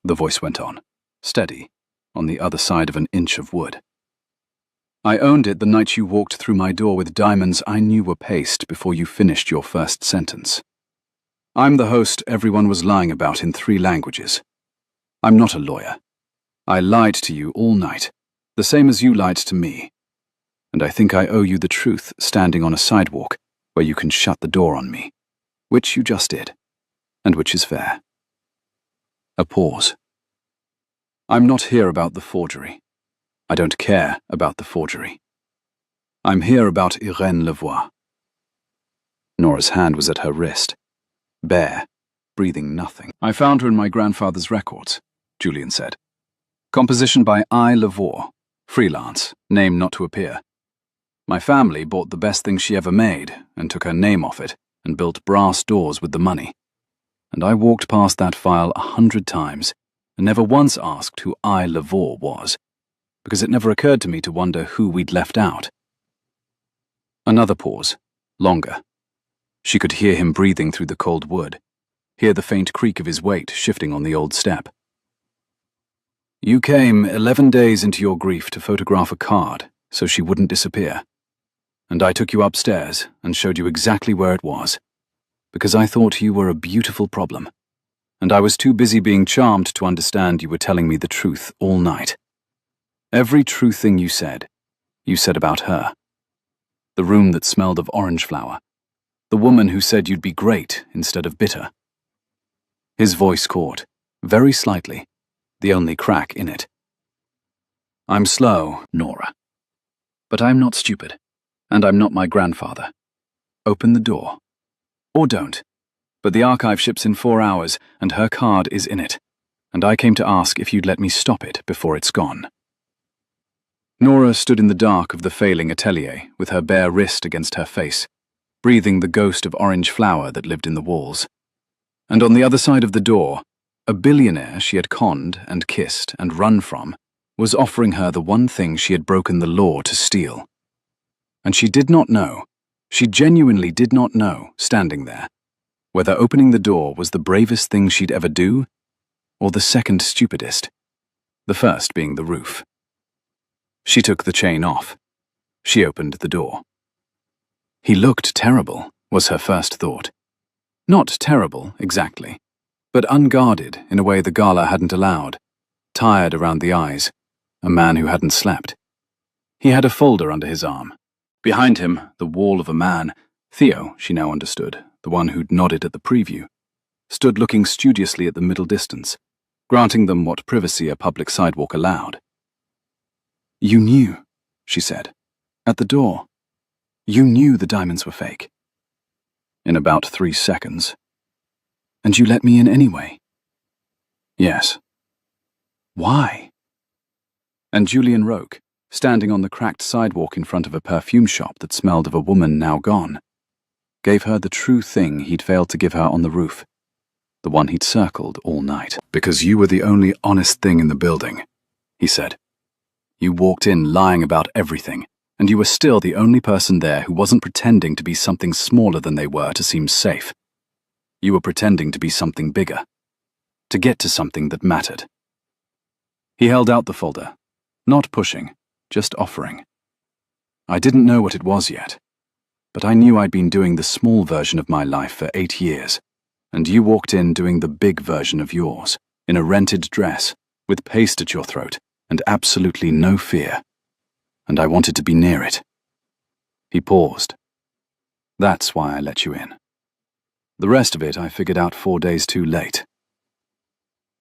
the voice went on, steady, on the other side of an inch of wood. "I owned it the night you walked through my door with diamonds I knew were paste before you finished your first sentence. I'm the host everyone was lying about in 3 languages. I'm not a lawyer. I lied to you all night, the same as you lied to me. And I think I owe you the truth standing on a sidewalk where you can shut the door on me, which you just did, and which is fair." A pause. "I'm not here about the forgery. I don't care about the forgery. I'm here about Irene Lavoie." Nora's hand was at her wrist, bare, breathing nothing. "I found her in my grandfather's records," Julian said. "Composition by I. Lavoie, freelance, name not to appear. My family bought the best thing she ever made and took her name off it and built brass doors with the money. And I walked past that file 100 times and never once asked who I. Lavoie was, because it never occurred to me to wonder who we'd left out." Another pause, longer. She could hear him breathing through the cold wood, hear the faint creak of his weight shifting on the old step. "You came 11 days into your grief to photograph a card so she wouldn't disappear. And I took you upstairs and showed you exactly where it was, because I thought you were a beautiful problem, and I was too busy being charmed to understand you were telling me the truth all night. Every true thing you said about her. The room that smelled of orange flower. The woman who said you'd be great instead of bitter." His voice caught, very slightly, the only crack in it. "I'm slow, Nora. But I'm not stupid, and I'm not my grandfather. Open the door. Or don't. But the archive ships in 4 hours, and her card is in it, and I came to ask if you'd let me stop it before it's gone." Nora stood in the dark of the failing atelier with her bare wrist against her face, breathing the ghost of orange flower that lived in the walls. And on the other side of the door, a billionaire she had conned and kissed and run from was offering her the one thing she had broken the law to steal. And she did not know, she genuinely did not know, standing there, whether opening the door was the bravest thing she'd ever do, or the second stupidest, the first being the roof. She took the chain off. She opened the door. He looked terrible, was her first thought. Not terrible, exactly, but unguarded in a way the Gala hadn't allowed, tired around the eyes, a man who hadn't slept. He had a folder under his arm. Behind him, the wall of a man, Theo, she now understood, the one who'd nodded at the preview, stood looking studiously at the middle distance, granting them what privacy a public sidewalk allowed. "You knew," she said, "at the door. You knew the diamonds were fake." "In about 3 seconds. And you let me in anyway?" "Yes." "Why?" And Julian Roque, standing on the cracked sidewalk in front of a perfume shop that smelled of a woman now gone, gave her the true thing he'd failed to give her on the roof, the one he'd circled all night. "Because you were the only honest thing in the building," he said. "You walked in lying about everything, and you were still the only person there who wasn't pretending to be something smaller than they were to seem safe. You were pretending to be something bigger, to get to something that mattered." He held out the folder, not pushing, just offering. "I didn't know what it was yet, but I knew I'd been doing the small version of my life for 8 years, and you walked in doing the big version of yours, in a rented dress, with paste at your throat, and absolutely no fear. And I wanted to be near it. He paused. That's why I let you in. The rest of it I figured out 4 days too late.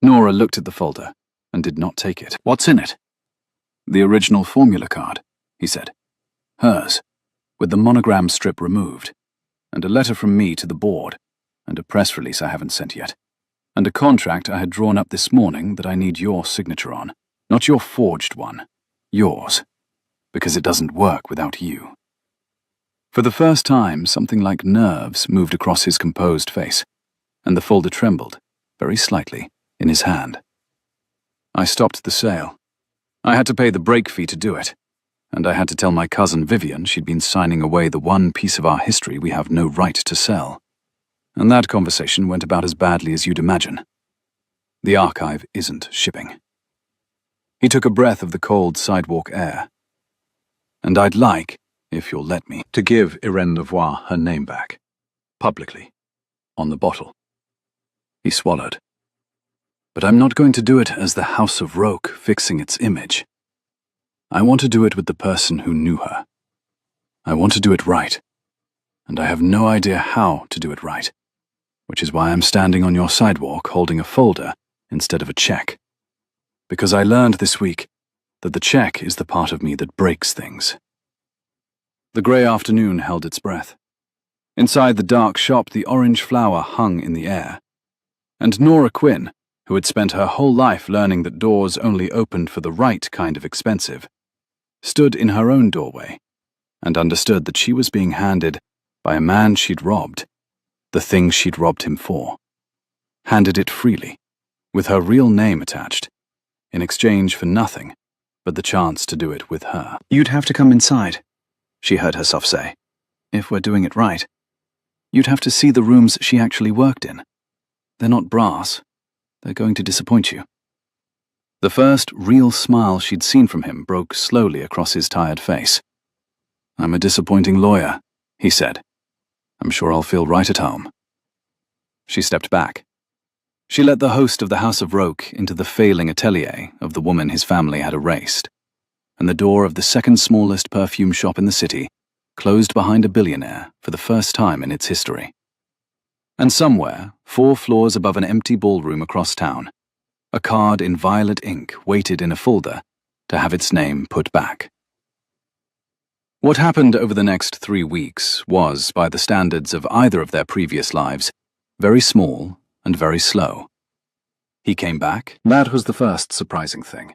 Nora looked at the folder and did not take it. What's in it? The original formula card, he said. Hers, with the monogram strip removed, and a letter from me to the board, and a press release I haven't sent yet, and a contract I had drawn up this morning that I need your signature on, not your forged one, yours, because it doesn't work without you. For the first time, something like nerves moved across his composed face, and the folder trembled, very slightly, in his hand. I stopped the sale. I had to pay the break fee to do it, and I had to tell my cousin Vivian she'd been signing away the one piece of our history we have no right to sell. And that conversation went about as badly as you'd imagine. The archive isn't shipping. He took a breath of the cold sidewalk air. And I'd like, if you'll let me, to give Irene Lavoie her name back, publicly, on the bottle. He swallowed. But I'm not going to do it as the House of Roque fixing its image. I want to do it with the person who knew her. I want to do it right, and I have no idea how to do it right, which is why I'm standing on your sidewalk holding a folder instead of a check. Because I learned this week that the check is the part of me that breaks things. The grey afternoon held its breath. Inside the dark shop, the orange flower hung in the air, and Nora Quinn, who had spent her whole life learning that doors only opened for the right kind of expensive, stood in her own doorway and understood that she was being handed, by a man she'd robbed, the thing she'd robbed him for. Handed it freely, with her real name attached, in exchange for nothing but the chance to do it with her. You'd have to come inside, she heard herself say, if we're doing it right. You'd have to see the rooms she actually worked in. They're not brass. They're going to disappoint you. The first real smile she'd seen from him broke slowly across his tired face. I'm a disappointing lawyer, he said. I'm sure I'll feel right at home. She stepped back. She let the host of the House of Roque into the failing atelier of the woman his family had erased, and the door of the second smallest perfume shop in the city closed behind a billionaire for the first time in its history. And somewhere, 4 floors above an empty ballroom across town, a card in violet ink waited in a folder to have its name put back. What happened over the next 3 weeks was, by the standards of either of their previous lives, very small and very slow. He came back. That was the first surprising thing.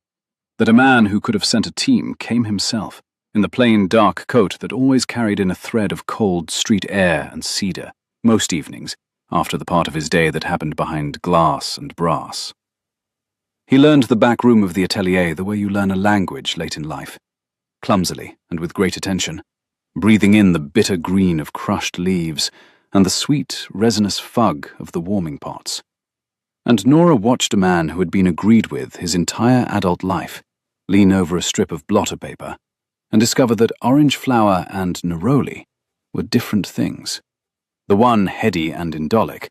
That a man who could have sent a team came himself, in the plain dark coat that always carried in a thread of cold street air and cedar, most evenings, after the part of his day that happened behind glass and brass. He learned the back room of the atelier the way you learn a language late in life, clumsily and with great attention, breathing in the bitter green of crushed leaves and the sweet, resinous fug of the warming pots. And Nora watched a man who had been agreed with his entire adult life lean over a strip of blotter paper and discover that orange flower and neroli were different things. The one heady and indolic,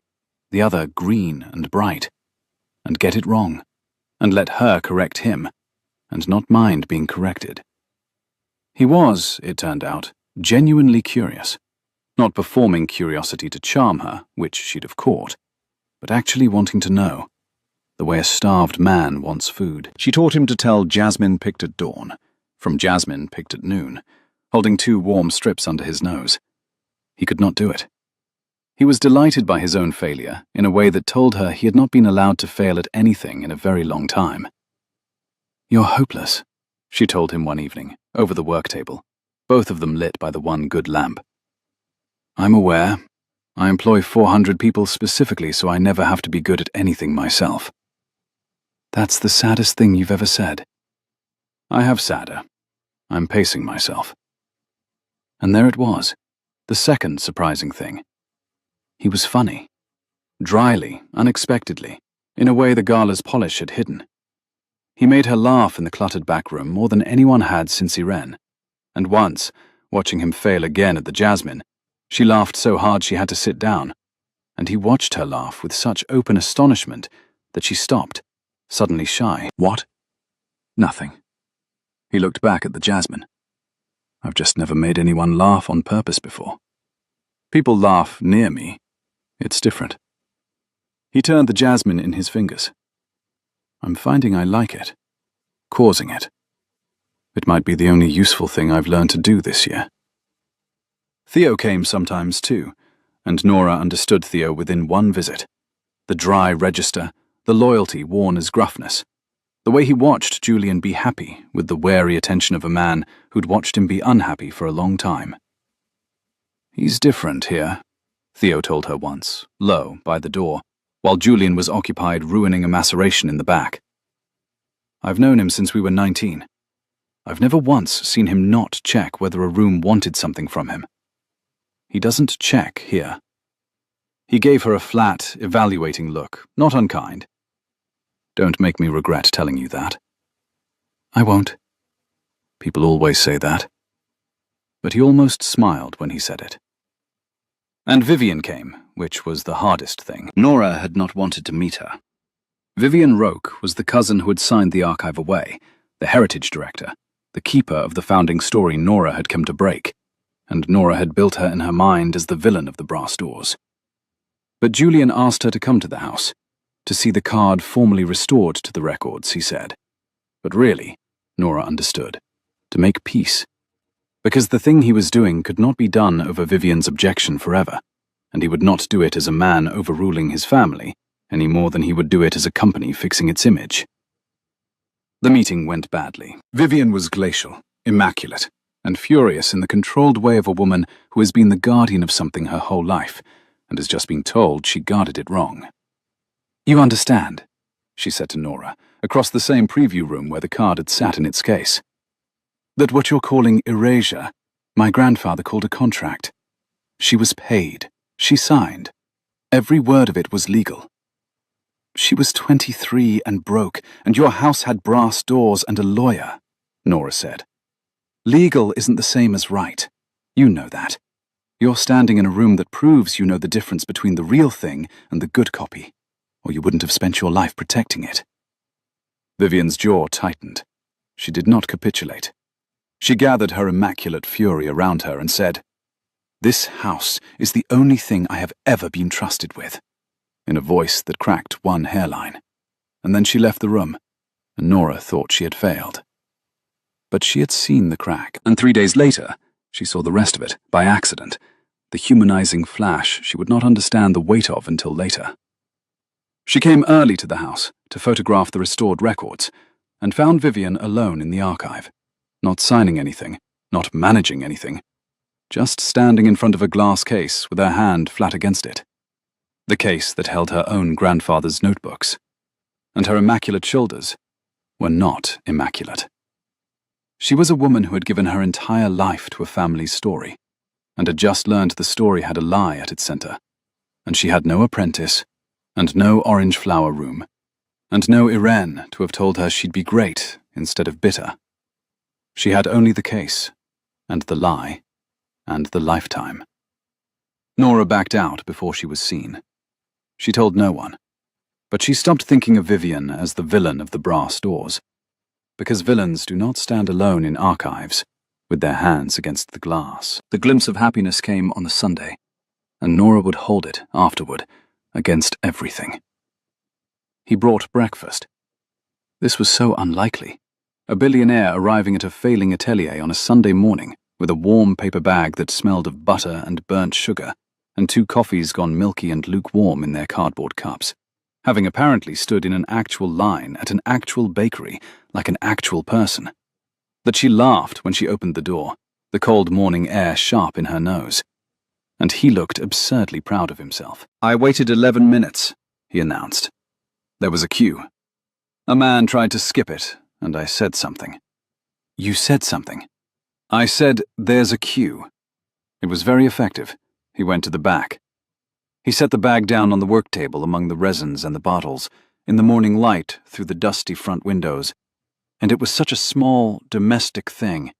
the other green and bright, and get it wrong, and let her correct him, and not mind being corrected. He was, it turned out, genuinely curious, not performing curiosity to charm her, which she'd have caught, but actually wanting to know, the way a starved man wants food. She taught him to tell Jasmine picked at dawn, from Jasmine picked at noon, holding 2 warm strips under his nose. He could not do it. He was delighted by his own failure in a way that told her he had not been allowed to fail at anything in a very long time. You're hopeless, she told him one evening, over the work table, both of them lit by the one good lamp. I'm aware. I employ 400 people specifically so I never have to be good at anything myself. That's the saddest thing you've ever said. I have sadder. I'm pacing myself. And there it was, the second surprising thing. He was funny. Dryly, unexpectedly, in a way the Gala's polish had hidden. He made her laugh in the cluttered back room more than anyone had since Irene, and once, watching him fail again at the Jasmine, She laughed so hard she had to sit down, and he watched her laugh with such open astonishment that she stopped, suddenly shy. What? Nothing. He looked back at the jasmine. I've just never made anyone laugh on purpose before. People laugh near me. It's different. He turned the jasmine in his fingers. I'm finding I like it. Causing it. It might be the only useful thing I've learned to do this year. Theo came sometimes too, and Nora understood Theo within one visit. The dry register, the loyalty worn as gruffness. The way he watched Julian be happy with the wary attention of a man who'd watched him be unhappy for a long time. He's different here, Theo told her once, low, by the door, while Julian was occupied ruining a maceration in the back. I've known him since we were 19. I've never once seen him not check whether a room wanted something from him. He doesn't check here. He gave her a flat, evaluating look, not unkind. Don't make me regret telling you that. I won't. People always say that. But he almost smiled when he said it. And Vivian came, which was the hardest thing. Nora had not wanted to meet her. Vivian Roque was the cousin who had signed the archive away, the heritage director, the keeper of the founding story Nora had come to break, and Nora had built her in her mind as the villain of the brass doors. But Julian asked her to come to the house, to see the card formally restored to the records, he said. But really, Nora understood, to make peace. Because the thing he was doing could not be done over Vivian's objection forever, and he would not do it as a man overruling his family, any more than he would do it as a company fixing its image. The meeting went badly. Vivian was glacial, immaculate, and furious in the controlled way of a woman who has been the guardian of something her whole life, and has just been told she guarded it wrong. You understand, she said to Nora, across the same preview room where the card had sat in its case, that what you're calling erasure, my grandfather called a contract. She was paid. She signed. Every word of it was legal. She was 23 and broke, and your house had brass doors and a lawyer, Nora said. Legal isn't the same as right. You know that. You're standing in a room that proves you know the difference between the real thing and the good copy, or you wouldn't have spent your life protecting it. Vivian's jaw tightened. She did not capitulate. She gathered her immaculate fury around her and said, This house is the only thing I have ever been trusted with, in a voice that cracked one hairline. And then she left the room, and Nora thought she had failed. But she had seen the crack, and 3 days later, she saw the rest of it, by accident, the humanizing flash she would not understand the weight of until later. She came early to the house to photograph the restored records, and found Vivian alone in the archive, not signing anything, not managing anything, just standing in front of a glass case with her hand flat against it. The case that held her own grandfather's notebooks. And her immaculate shoulders were not immaculate. She was a woman who had given her entire life to a family's story, and had just learned the story had a lie at its center, and she had no apprentice, and no orange flower room, and no Irene to have told her she'd be great instead of bitter. She had only the case, and the lie, and the lifetime. Nora backed out before she was seen. She told no one, but she stopped thinking of Vivian as the villain of the brass doors, because villains do not stand alone in archives, with their hands against the glass. The glimpse of happiness came on a Sunday, and Nora would hold it afterward, against everything. He brought breakfast. This was so unlikely. A billionaire arriving at a failing atelier on a Sunday morning with a warm paper bag that smelled of butter and burnt sugar, and 2 coffees gone milky and lukewarm in their cardboard cups, having apparently stood in an actual line at an actual bakery like an actual person. That she laughed when she opened the door, the cold morning air sharp in her nose. And he looked absurdly proud of himself. I waited 11 minutes, he announced. There was a queue. A man tried to skip it, and I said something. You said something. I said, there's a queue. It was very effective. He went to the back. He set the bag down on the work table among the resins and the bottles, in the morning light through the dusty front windows, and it was such a small, domestic thing,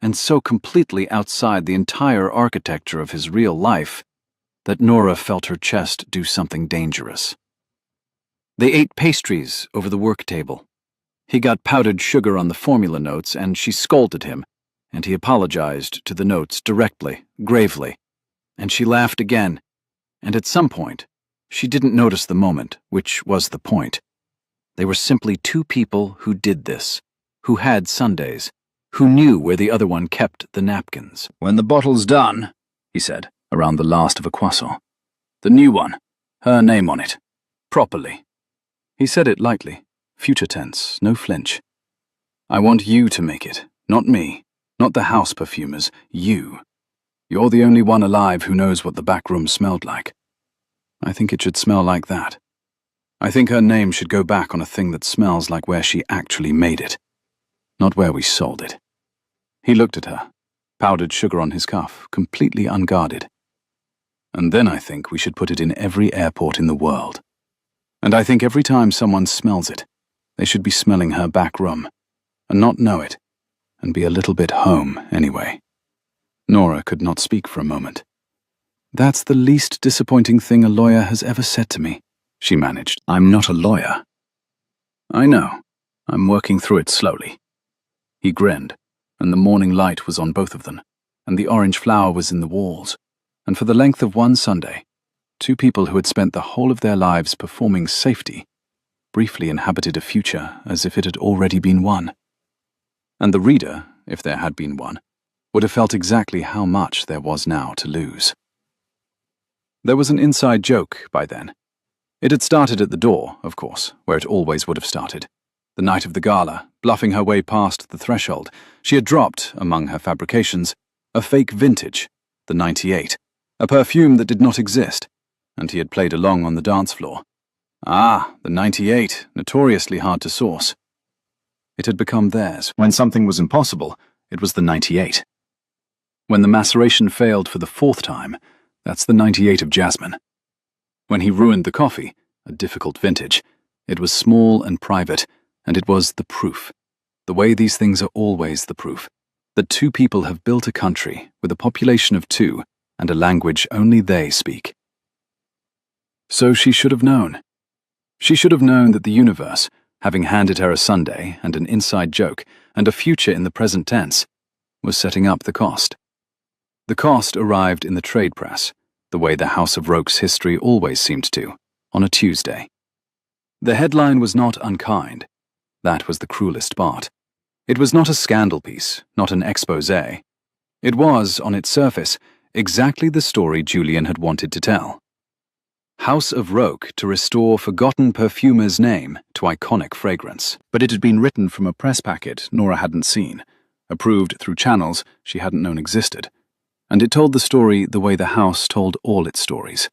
and so completely outside the entire architecture of his real life that Nora felt her chest do something dangerous. They ate pastries over the work table. He got powdered sugar on the formula notes, and she scolded him, and he apologized to the notes directly, gravely, and she laughed again, and at some point, she didn't notice the moment, which was the point. They were simply two people who did this, who had Sundays, who knew where the other one kept the napkins. "When the bottle's done," he said, Around the last of a croissant. "The new one, her name on it. Properly." He said it lightly, future tense, no flinch. "I want you to make it, not me, not the house perfumers, you. You're the only one alive who knows what the back room smelled like. I think it should smell like that. I think her name should go back on a thing that smells like where she actually made it, not where we sold it." He looked at her, powdered sugar on his cuff, completely unguarded. "And then I think we should put it in every airport in the world. And I think every time someone smells it, they should be smelling her back room, and not know it, and be a little bit home anyway." Nora could not speak for a moment. "That's the least disappointing thing a lawyer has ever said to me," she managed. "I'm not a lawyer." "I know. I'm working through it slowly." He grinned, and the morning light was on both of them, and the orange flower was in the walls, and for the length of one Sunday, two people who had spent the whole of their lives performing safety briefly inhabited a future as if it had already been won. And the reader, if there had been one, would have felt exactly how much there was now to lose. There was an inside joke by then. It had started at the door, of course, where it always would have started. The night of the gala, bluffing her way past the threshold, she had dropped, among her fabrications, a fake vintage, the 98, a perfume that did not exist, and he had played along on the dance floor. Ah, the 98, notoriously hard to source. It had become theirs. When something was impossible, it was the 98. When the maceration failed for the fourth time, that's the 98 of Jasmine. When he ruined the coffee, a difficult vintage, it was small and private, and it was the proof, the way these things are always the proof, that two people have built a country with a population of 2 and a language only they speak. So she should have known. She should have known that the universe, having handed her a Sunday and an inside joke and a future in the present tense, was setting up the cost. The cost arrived in the trade press, the way the House of Roke's history always seemed to, on a Tuesday. The headline was not unkind. That was the cruelest part. It was not a scandal piece, not an exposé. It was, on its surface, exactly the story Julian had wanted to tell. House of Roke to restore forgotten perfumer's name to iconic fragrance. But it had been written from a press packet Nora hadn't seen, approved through channels she hadn't known existed, and it told the story the way the house told all its stories,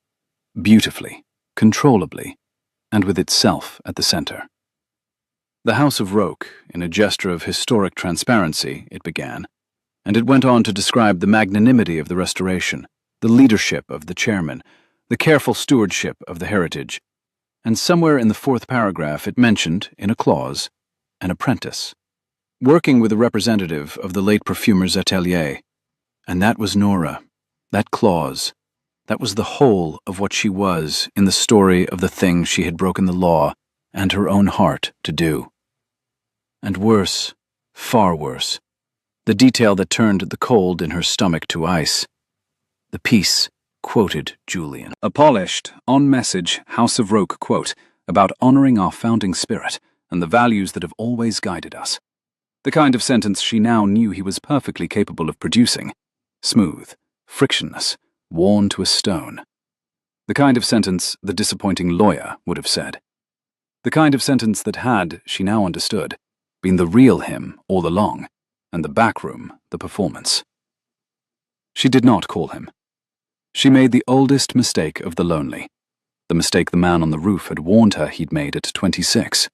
beautifully, controllably, and with itself at the center. The House of Roke, in a gesture of historic transparency, it began, and it went on to describe the magnanimity of the restoration, the leadership of the chairman, the careful stewardship of the heritage, and somewhere in the 4th paragraph it mentioned, in a clause, an apprentice, working with a representative of the late perfumer's atelier. And that was Nora, that clause, that was the whole of what she was in the story of the thing she had broken the law and her own heart to do. And worse, far worse, the detail that turned the cold in her stomach to ice. The piece quoted Julian. A polished, on-message House of Roke quote about honoring our founding spirit and the values that have always guided us. The kind of sentence she now knew he was perfectly capable of producing. Smooth, frictionless, worn to a stone. The kind of sentence the disappointing lawyer would have said. The kind of sentence that had, she now understood, been the real him all along, and the back room the performance. She did not call him. She made the oldest mistake of the lonely, the mistake the man on the roof had warned her he'd made at 26.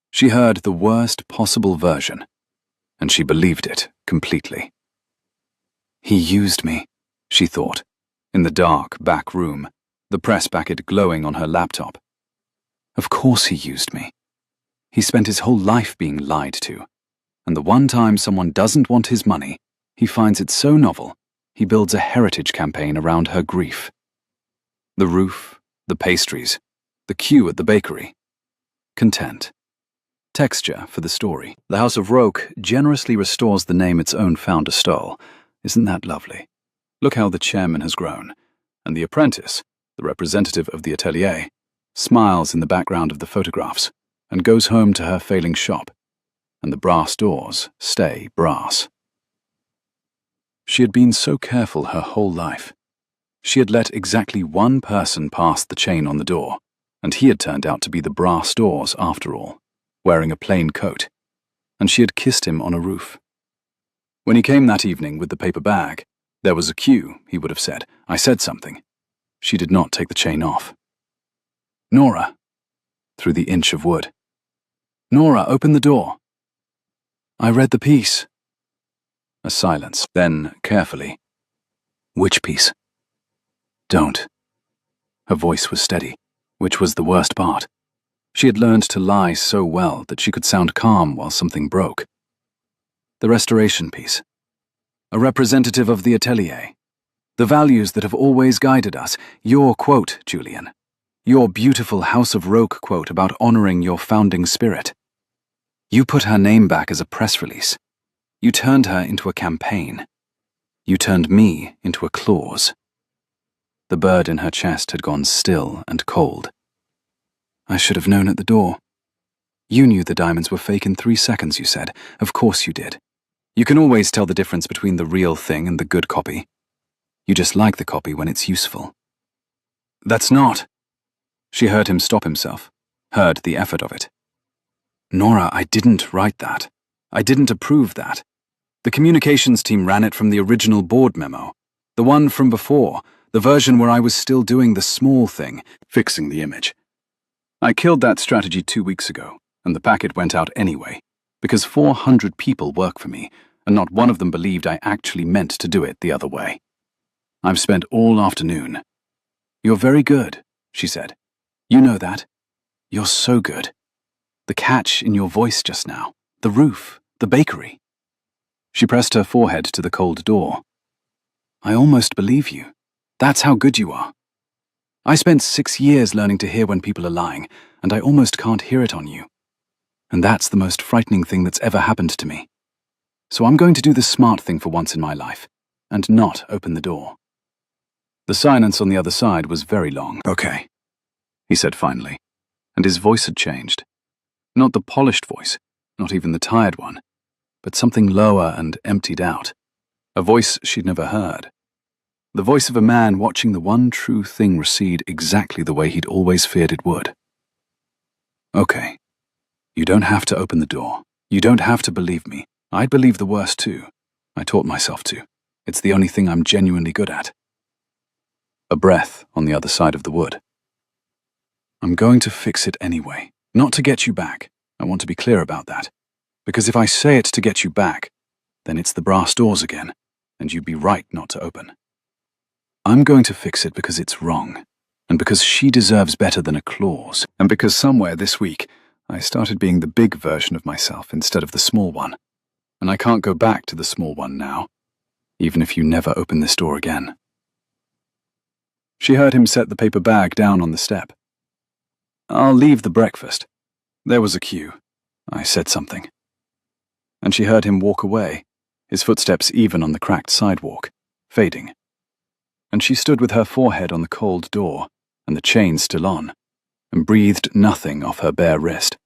She heard the worst possible version, and she believed it completely. He used me, she thought, in the dark back room, the press packet glowing on her laptop. Of course he used me. He spent his whole life being lied to, and the one time someone doesn't want his money, He finds it so novel, he builds a heritage campaign around her grief. The roof, the pastries, the queue at the bakery. Content. Texture for the story. The House of Roque generously restores the name its own founder stole. Isn't that lovely? Look how the chairman has grown, and the apprentice, the representative of the atelier, smiles in the background of the photographs and goes home to her failing shop, and the brass doors stay brass. She had been so careful her whole life. She had let exactly one person pass the chain on the door, and he had turned out to be the brass doors after all, wearing a plain coat, and she had kissed him on a roof. When he came that evening with the paper bag, there was a queue, he would have said. I said something. She did not take the chain off. Nora, through the inch of wood. Nora, open the door. I read the piece. A silence, then carefully. Which piece? Don't. Her voice was steady, which was the worst part. She had learned to lie so well that she could sound calm while something broke. The restoration piece. A representative of the atelier. The values that have always guided us. Your quote, Julian. Your beautiful House of Roque quote about honoring your founding spirit. You put her name back as a press release. You turned her into a campaign. You turned me into a clause. The bird in her chest had gone still and cold. I should have known at the door. You knew the diamonds were fake in 3 seconds, you said. Of course you did. You can always tell the difference between the real thing and the good copy. You just like the copy when it's useful. That's not. She heard him stop himself, heard the effort of it. Nora, I didn't write that. I didn't approve that. The communications team ran it from the original board memo. The one from before, the version where I was still doing the small thing, fixing the image. I killed that strategy 2 weeks ago, and the packet went out anyway, because 400 people work for me, and not one of them believed I actually meant to do it the other way. I've spent all afternoon. You're very good, she said. You know that. You're so good. The catch in your voice just now, the roof, the bakery. She pressed her forehead to the cold door. I almost believe you. That's how good you are. I spent 6 years learning to hear when people are lying, and I almost can't hear it on you. And that's the most frightening thing that's ever happened to me. So I'm going to do the smart thing for once in my life, and not open the door. The silence on the other side was very long. Okay, he said finally, and his voice had changed. Not the polished voice, not even the tired one, but something lower and emptied out. A voice she'd never heard. The voice of a man watching the one true thing recede exactly the way he'd always feared it would. Okay. You don't have to open the door. You don't have to believe me. I'd believe the worst too. I taught myself to. It's the only thing I'm genuinely good at. A breath on the other side of the wood. I'm going to fix it anyway. Not to get you back. I want to be clear about that. Because if I say it to get you back, then it's the brass doors again, and you'd be right not to open. I'm going to fix it because it's wrong, and because she deserves better than a clause, and because somewhere this week I started being the big version of myself instead of the small one, and I can't go back to the small one now, even if you never open this door again. She heard him set the paper bag down on the step. I'll leave the breakfast. There was a queue. I said something. And she heard him walk away, his footsteps even on the cracked sidewalk, fading. And she stood with her forehead on the cold door, and the chain still on, and breathed nothing off her bare wrist,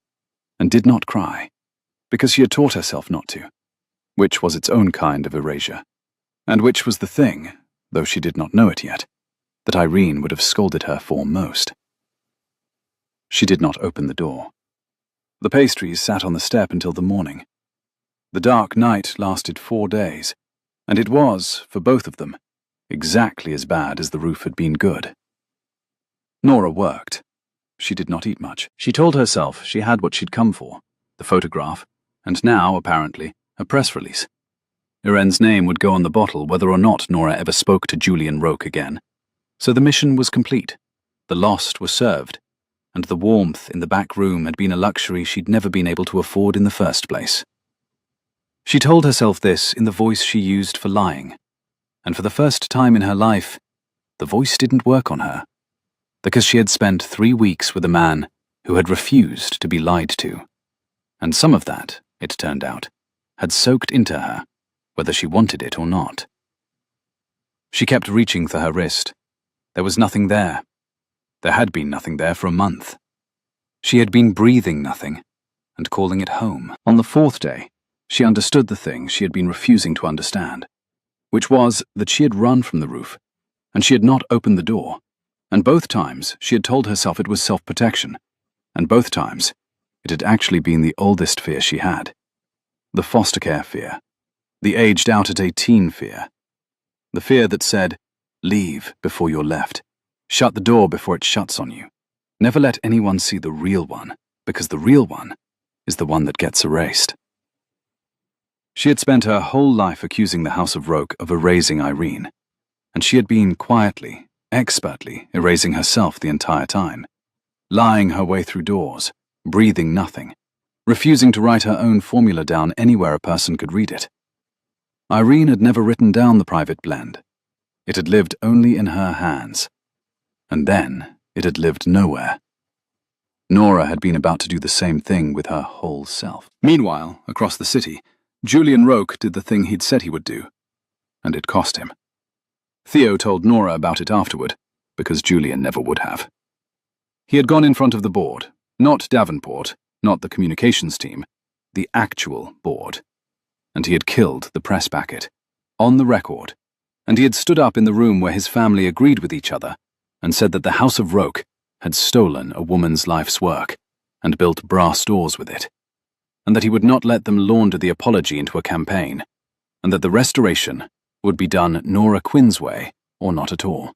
and did not cry, because she had taught herself not to, which was its own kind of erasure, and which was the thing, though she did not know it yet, that Irene would have scolded her for most. She did not open the door. The pastries sat on the step until the morning. The dark night lasted 4 days, and it was, for both of them, exactly as bad as the roof had been good. Nora worked. She did not eat much. She told herself she had what she'd come for, the photograph, and now, apparently, a press release. Irene's name would go on the bottle whether or not Nora ever spoke to Julian Roque again. So the mission was complete. The lost were served, and the warmth in the back room had been a luxury she'd never been able to afford in the first place. She told herself this in the voice she used for lying, and for the first time in her life, the voice didn't work on her, because she had spent 3 weeks with a man who had refused to be lied to, and some of that, it turned out, had soaked into her, whether she wanted it or not. She kept reaching for her wrist. There was nothing there. There had been nothing there for a month. She had been breathing nothing and calling it home. On the 4th day, she understood the thing she had been refusing to understand, which was that she had run from the roof, and she had not opened the door, and both times she had told herself it was self-protection, and both times it had actually been the oldest fear she had. The foster care fear, the aged out at 18 fear, the fear that said, leave before you're left, shut the door before it shuts on you, never let anyone see the real one, because the real one is the one that gets erased. She had spent her whole life accusing the House of Roke of erasing Irene, and she had been quietly, expertly erasing herself the entire time, lying her way through doors, breathing nothing, refusing to write her own formula down anywhere a person could read it. Irene had never written down the private blend. It had lived only in her hands. And then it had lived nowhere. Nora had been about to do the same thing with her whole self. Meanwhile, across the city, Julian Roke did the thing he'd said he would do. And it cost him. Theo told Nora about it afterward, because Julian never would have. He had gone in front of the board, not Davenport, not the communications team, the actual board. And he had killed the press packet, on the record, and he had stood up in the room where his family agreed with each other and said that the House of Roke had stolen a woman's life's work and built brass doors with it, and that he would not let them launder the apology into a campaign, and that the restoration would be done Nora Quinn's way or not at all,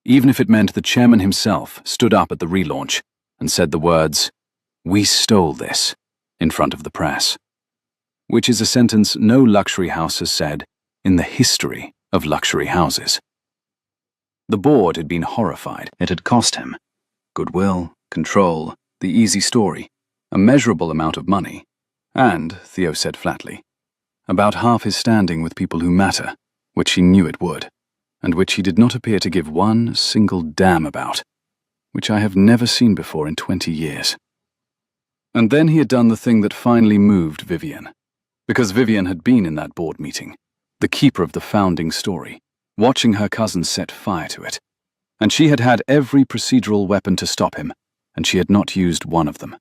even if it meant the chairman himself stood up at the relaunch and said the words, "We stole this," in front of the press, which is a sentence no luxury house has said in the history of luxury houses. The board had been horrified. It had cost him goodwill, control, the easy story, a measurable amount of money, and, Theo said flatly, about half his standing with people who matter, which he knew it would, and which he did not appear to give one single damn about, which I have never seen before in 20 years. And then he had done the thing that finally moved Vivian, because Vivian had been in that board meeting, the keeper of the founding story, watching her cousin set fire to it, and she had had every procedural weapon to stop him, and she had not used one of them.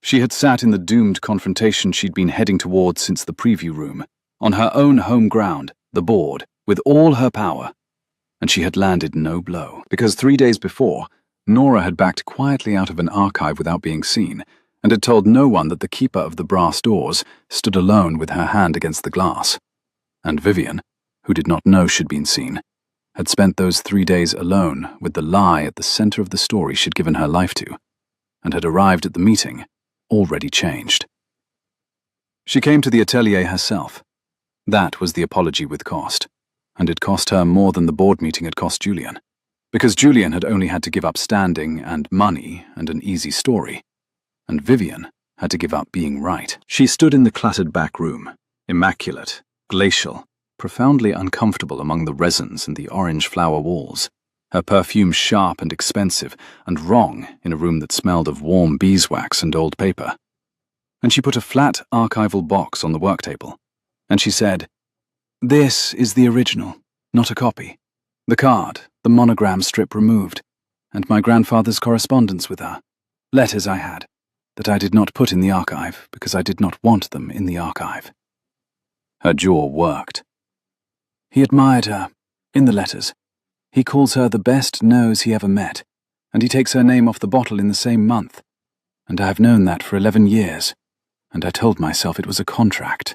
She had sat in the doomed confrontation she'd been heading towards since the preview room, on her own home ground, the board, with all her power, and she had landed no blow, because 3 days before, Nora had backed quietly out of an archive without being seen, and had told no one that the keeper of the brass doors stood alone with her hand against the glass. And Vivian, who did not know she'd been seen, had spent those 3 days alone with the lie at the center of the story she'd given her life to, and had arrived at the meeting already changed. She came to the atelier herself. That was the apology with cost, and it cost her more than the board meeting had cost Julian, because Julian had only had to give up standing and money and an easy story, and Vivian had to give up being right. She stood in the cluttered back room, immaculate, glacial, profoundly uncomfortable among the resins and the orange flower walls, her perfume sharp and expensive and wrong in a room that smelled of warm beeswax and old paper. And she put a flat archival box on the work table, and she said, "This is the original, not a copy. The card, the monogram strip removed, and my grandfather's correspondence with her, letters I had, that I did not put in the archive because I did not want them in the archive." Her jaw worked. He admired her, in the letters. He calls her the best nose he ever met, and he takes her name off the bottle in the same month. And I have known that for 11 years, and I told myself it was a contract.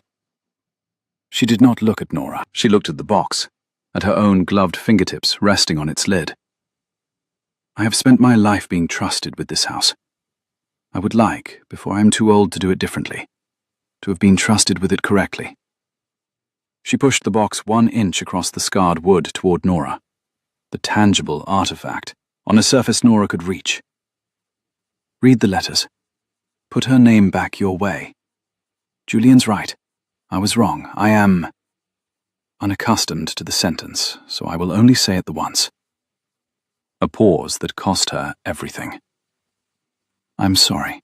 She did not look at Nora. She looked at the box, at her own gloved fingertips resting on its lid. "I have spent my life being trusted with this house. I would like, before I am too old to do it differently, to have been trusted with it correctly." She pushed the box 1 inch across the scarred wood toward Nora, the tangible artifact, on a surface Nora could reach. "Read the letters. Put her name back your way. Julian's right. I was wrong. I am unaccustomed to the sentence, so I will only say it the once. A pause that cost her everything. I'm sorry.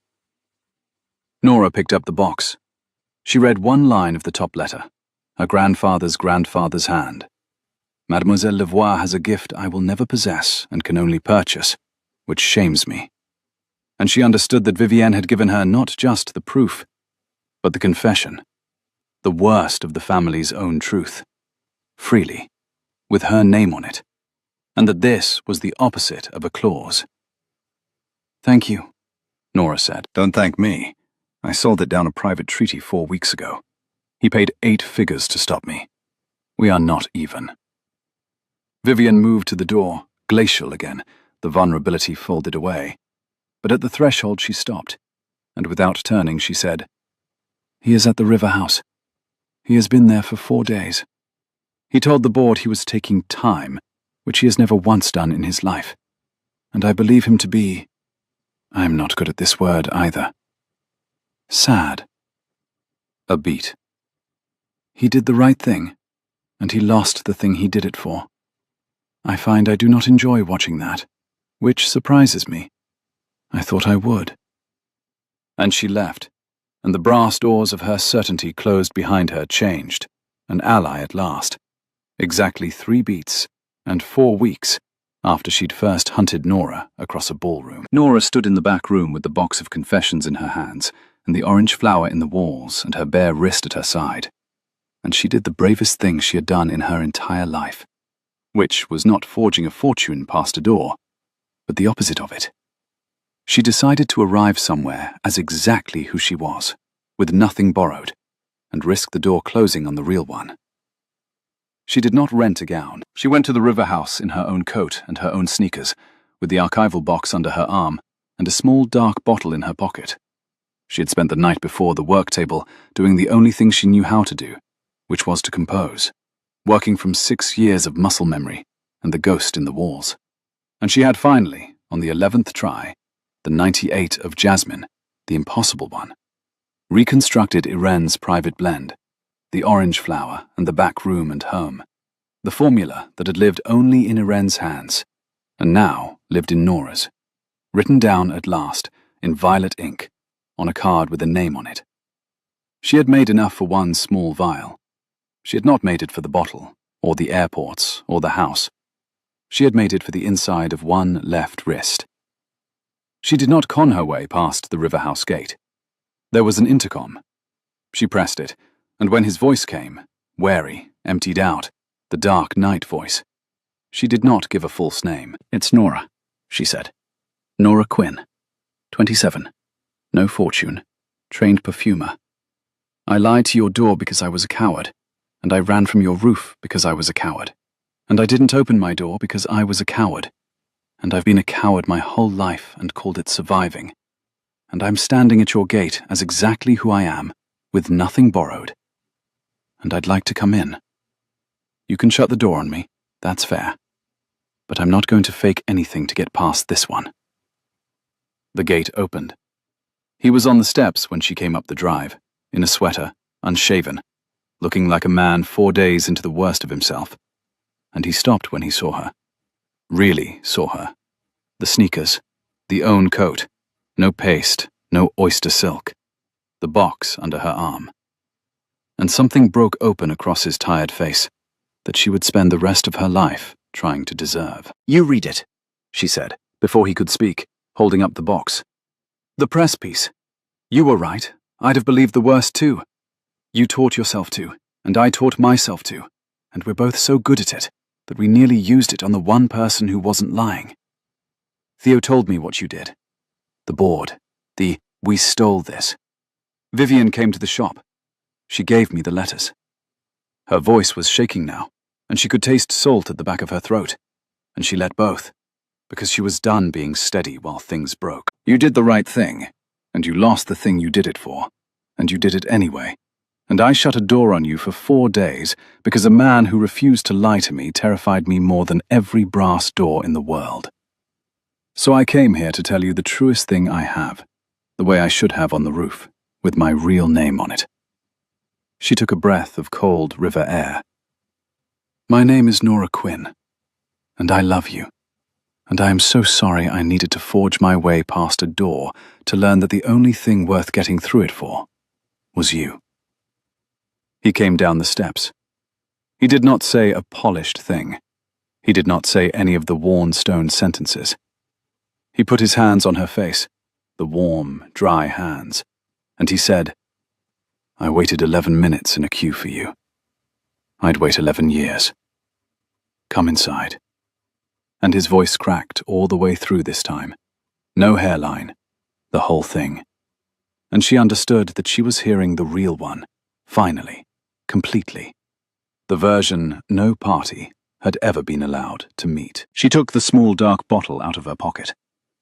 Nora picked up the box. She read one line of the top letter, her grandfather's grandfather's hand. Mademoiselle Lavoie has a gift I will never possess and can only purchase, which shames me. And she understood that Vivienne had given her not just the proof, but the confession, the worst of the family's own truth, freely, with her name on it, and that this was the opposite of a clause. Thank you, Nora said. Don't thank me. I sold it down a private treaty 4 weeks ago. He paid 8 figures to stop me. We are not even. Vivienne moved to the door, glacial again, the vulnerability folded away. But at the threshold she stopped, and without turning she said, He is at the river house. He has been there for 4 days. He told the board he was taking time, which he has never once done in his life. And I believe him to be, I am not good at this word either, sad. A beat. He did the right thing, and he lost the thing he did it for. I find I do not enjoy watching that, which surprises me. I thought I would. And she left, and the brass doors of her certainty closed behind her changed, an ally at last. Exactly 3 beats, and 4 weeks, after she'd first hunted Nora across a ballroom. Nora stood in the back room with the box of confessions in her hands, and the orange flower in the walls, and her bare wrist at her side. And she did the bravest thing she had done in her entire life, which was not forging a fortune past a door, but the opposite of it. She decided to arrive somewhere as exactly who she was, with nothing borrowed, and risk the door closing on the real one. She did not rent a gown. She went to the river house in her own coat and her own sneakers, with the archival box under her arm and a small dark bottle in her pocket. She had spent the night before the work table doing the only thing she knew how to do, which was to compose, working from 6 years of muscle memory and the ghost in the walls. And she had finally, on the 11th try, the 98 of Jasmine, the impossible one, reconstructed Irene's private blend, the orange flower and the back room and home, the formula that had lived only in Irene's hands, and now lived in Nora's, written down at last, in violet ink, on a card with a name on it. She had made enough for one small vial. She had not made it for the bottle, or the airports, or the house. She had made it for the inside of one left wrist. She did not con her way past the river house gate. There was an intercom. She pressed it, and when his voice came, wary, emptied out, the dark night voice, she did not give a false name. It's Nora, she said. Nora Quinn, 27, no fortune, trained perfumer. I lied to your door because I was a coward, and I ran from your roof because I was a coward, and I didn't open my door because I was a coward, and I've been a coward my whole life and called it surviving, and I'm standing at your gate as exactly who I am, with nothing borrowed, and I'd like to come in. You can shut the door on me, that's fair, but I'm not going to fake anything to get past this one. The gate opened. He was on the steps when she came up the drive, in a sweater, unshaven, looking like a man 4 days into the worst of himself, and he stopped when he saw her. Really saw her. The sneakers, the own coat, no paste, no oyster silk, the box under her arm. And something broke open across his tired face that she would spend the rest of her life trying to deserve. You read it, she said, before he could speak, holding up the box. The press piece. You were right. I'd have believed the worst too. You taught yourself to, and I taught myself to, and we're both so good at it that we nearly used it on the one person who wasn't lying. Theo told me what you did. The board. We stole this. Vivienne came to the shop. She gave me the letters. Her voice was shaking now, and she could taste salt at the back of her throat, and she let both, because she was done being steady while things broke. You did the right thing, and you lost the thing you did it for, and you did it anyway. And I shut a door on you for 4 days because a man who refused to lie to me terrified me more than every brass door in the world. So I came here to tell you the truest thing I have, the way I should have on the roof, with my real name on it. She took a breath of cold river air. "My name is Nora Quinn, and I love you. And I am so sorry I needed to forge my way past a door to learn that the only thing worth getting through it for was you." He came down the steps. He did not say a polished thing. He did not say any of the worn stone sentences. He put his hands on her face, the warm, dry hands, and he said, "I waited 11 minutes in a queue for you. I'd wait 11 years. Come inside." And his voice cracked all the way through this time. No hairline, the whole thing. And she understood that she was hearing the real one, finally, completely. The version no party had ever been allowed to meet. She took the small dark bottle out of her pocket.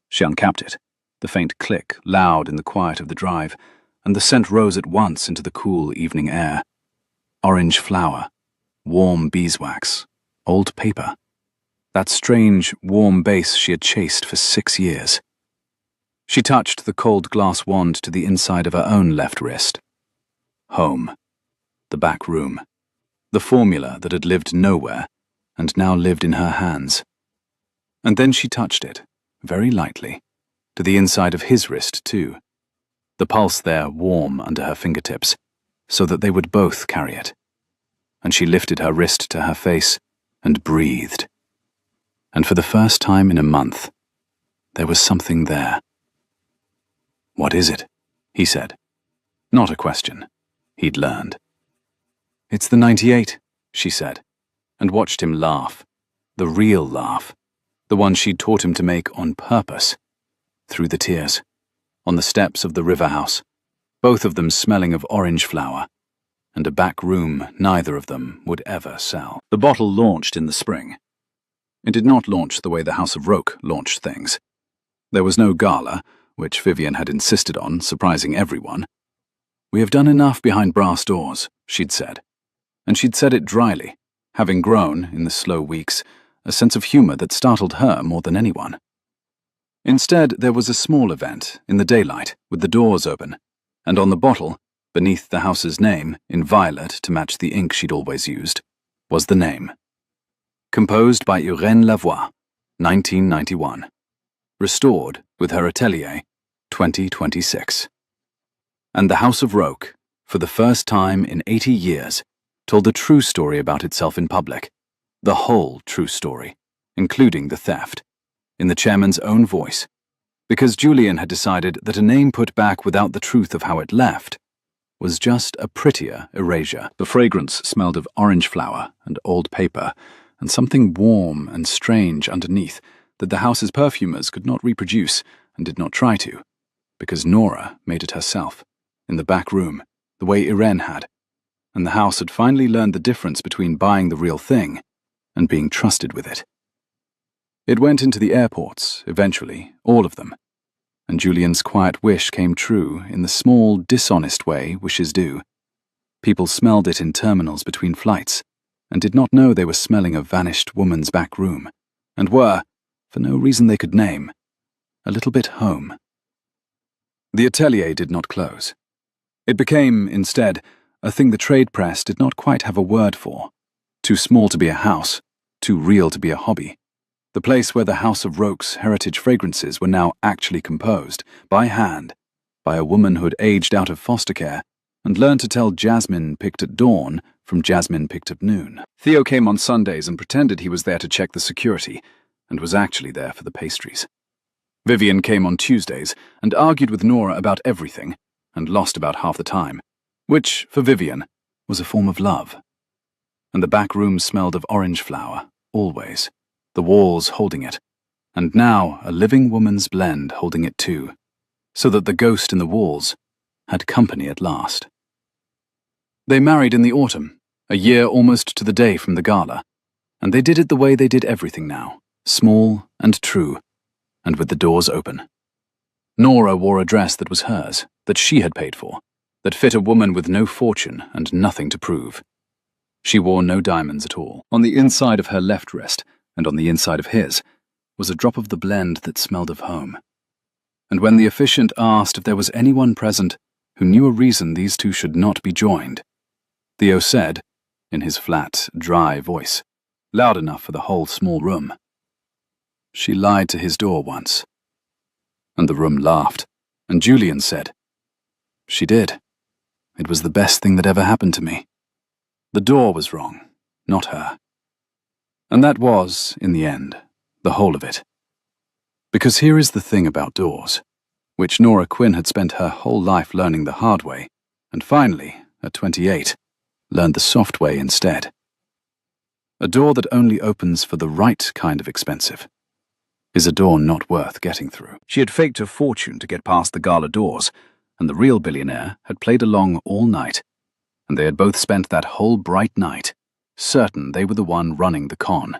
She uncapped it, the faint click loud in the quiet of the drive, and the scent rose at once into the cool evening air. Orange flower, warm beeswax, old paper. That strange, warm base she had chased for 6 years. She touched the cold glass wand to the inside of her own left wrist. Home. The back room. The formula that had lived nowhere and now lived in her hands. And then she touched it, very lightly, to the inside of his wrist too, the pulse there warm under her fingertips, so that they would both carry it. And she lifted her wrist to her face and breathed. And for the first time in a month, there was something there. "What is it?" he said. Not a question. He'd learned. "It's the 98, she said, and watched him laugh. The real laugh. The one she'd taught him to make on purpose. Through the tears. On the steps of the river house. Both of them smelling of orange flower. And a back room neither of them would ever sell. The bottle launched in the spring. It did not launch the way the House of Roke launched things. There was no gala, which Vivian had insisted on, surprising everyone. "We have done enough behind brass doors," she'd said. And she'd said it dryly, having grown, in the slow weeks, a sense of humor that startled her more than anyone. Instead, there was a small event, in the daylight, with the doors open, and on the bottle, beneath the house's name, in violet to match the ink she'd always used, was the name. Composed by Irène Lavoie, 1991. Restored with her atelier, 2026. And the House of Roke, for the first time in 80 years, told the true story about itself in public. The whole true story, including the theft, in the chairman's own voice, because Julian had decided that a name put back without the truth of how it left was just a prettier erasure. The fragrance smelled of orange flower and old paper, and something warm and strange underneath that the house's perfumers could not reproduce and did not try to, because Nora made it herself, in the back room, the way Irène had, and the house had finally learned the difference between buying the real thing and being trusted with it. It went into the airports, eventually, all of them, and Julian's quiet wish came true in the small, dishonest way wishes do. People smelled it in terminals between flights, and did not know they were smelling a vanished woman's back room, and were, for no reason they could name, a little bit home. The atelier did not close. It became, instead, a thing the trade press did not quite have a word for. Too small to be a house, too real to be a hobby. The place where the House of Roke's heritage fragrances were now actually composed, by hand, by a woman who had aged out of foster care and learned to tell jasmine picked at dawn from jasmine picked at noon. Theo came on Sundays and pretended he was there to check the security, and was actually there for the pastries. Vivian came on Tuesdays and argued with Nora about everything, and lost about half the time, which, for Vivian, was a form of love. And the back room smelled of orange flower, always, the walls holding it, and now a living woman's blend holding it too, so that the ghost in the walls had company at last. They married in the autumn, a year almost to the day from the gala, and they did it the way they did everything now, small and true, and with the doors open. Nora wore a dress that was hers, that she had paid for, that fit a woman with no fortune and nothing to prove. She wore no diamonds at all. On the inside of her left wrist, and on the inside of his, was a drop of the blend that smelled of home. And when the officiant asked if there was anyone present who knew a reason these two should not be joined, Theo said, in his flat, dry voice, loud enough for the whole small room. She lied to his door once. And the room laughed, and Julian said, She did. It was the best thing that ever happened to me. The door was wrong, not her. And that was, in the end, the whole of it. Because here is the thing about doors, which Nora Quinn had spent her whole life learning the hard way, and finally, at 28, learned the soft way instead. A door that only opens for the right kind of expensive is a door not worth getting through. She had faked her fortune to get past the Gala doors, and the real billionaire had played along all night, and they had both spent that whole bright night certain they were the one running the con.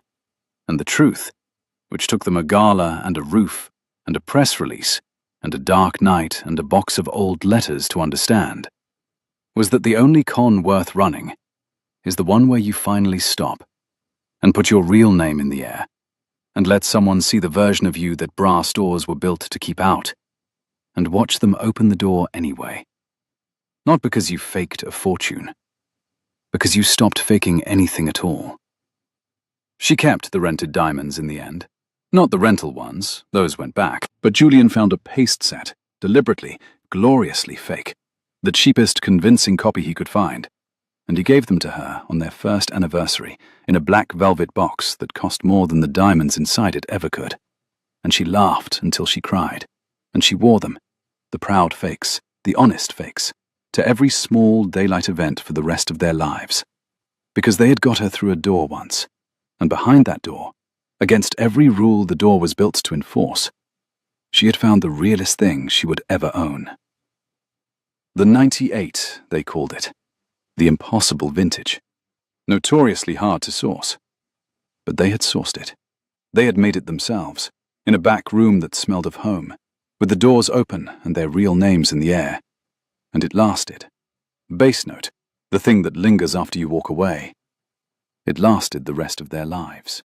And the truth, which took them a gala and a roof and a press release and a dark night and a box of old letters to understand, was that the only con worth running is the one where you finally stop and put your real name in the air and let someone see the version of you that brass doors were built to keep out, and watch them open the door anyway. Not because you faked a fortune, because you stopped faking anything at all. She kept the rented diamonds in the end. Not the rental ones, those went back, but Julian found a paste set, deliberately, gloriously fake, the cheapest convincing copy he could find, and he gave them to her on their first anniversary in a black velvet box that cost more than the diamonds inside it ever could. And she laughed until she cried, and she wore them, the proud fakes, the honest fakes, to every small daylight event for the rest of their lives, because they had got her through a door once, and behind that door, against every rule the door was built to enforce, she had found the realest thing she would ever own. The 98, they called it, the impossible vintage, notoriously hard to source. But they had sourced it. They had made it themselves, in a back room that smelled of home, with the doors open and their real names in the air. And it lasted. Bass note, the thing that lingers after you walk away. It lasted the rest of their lives.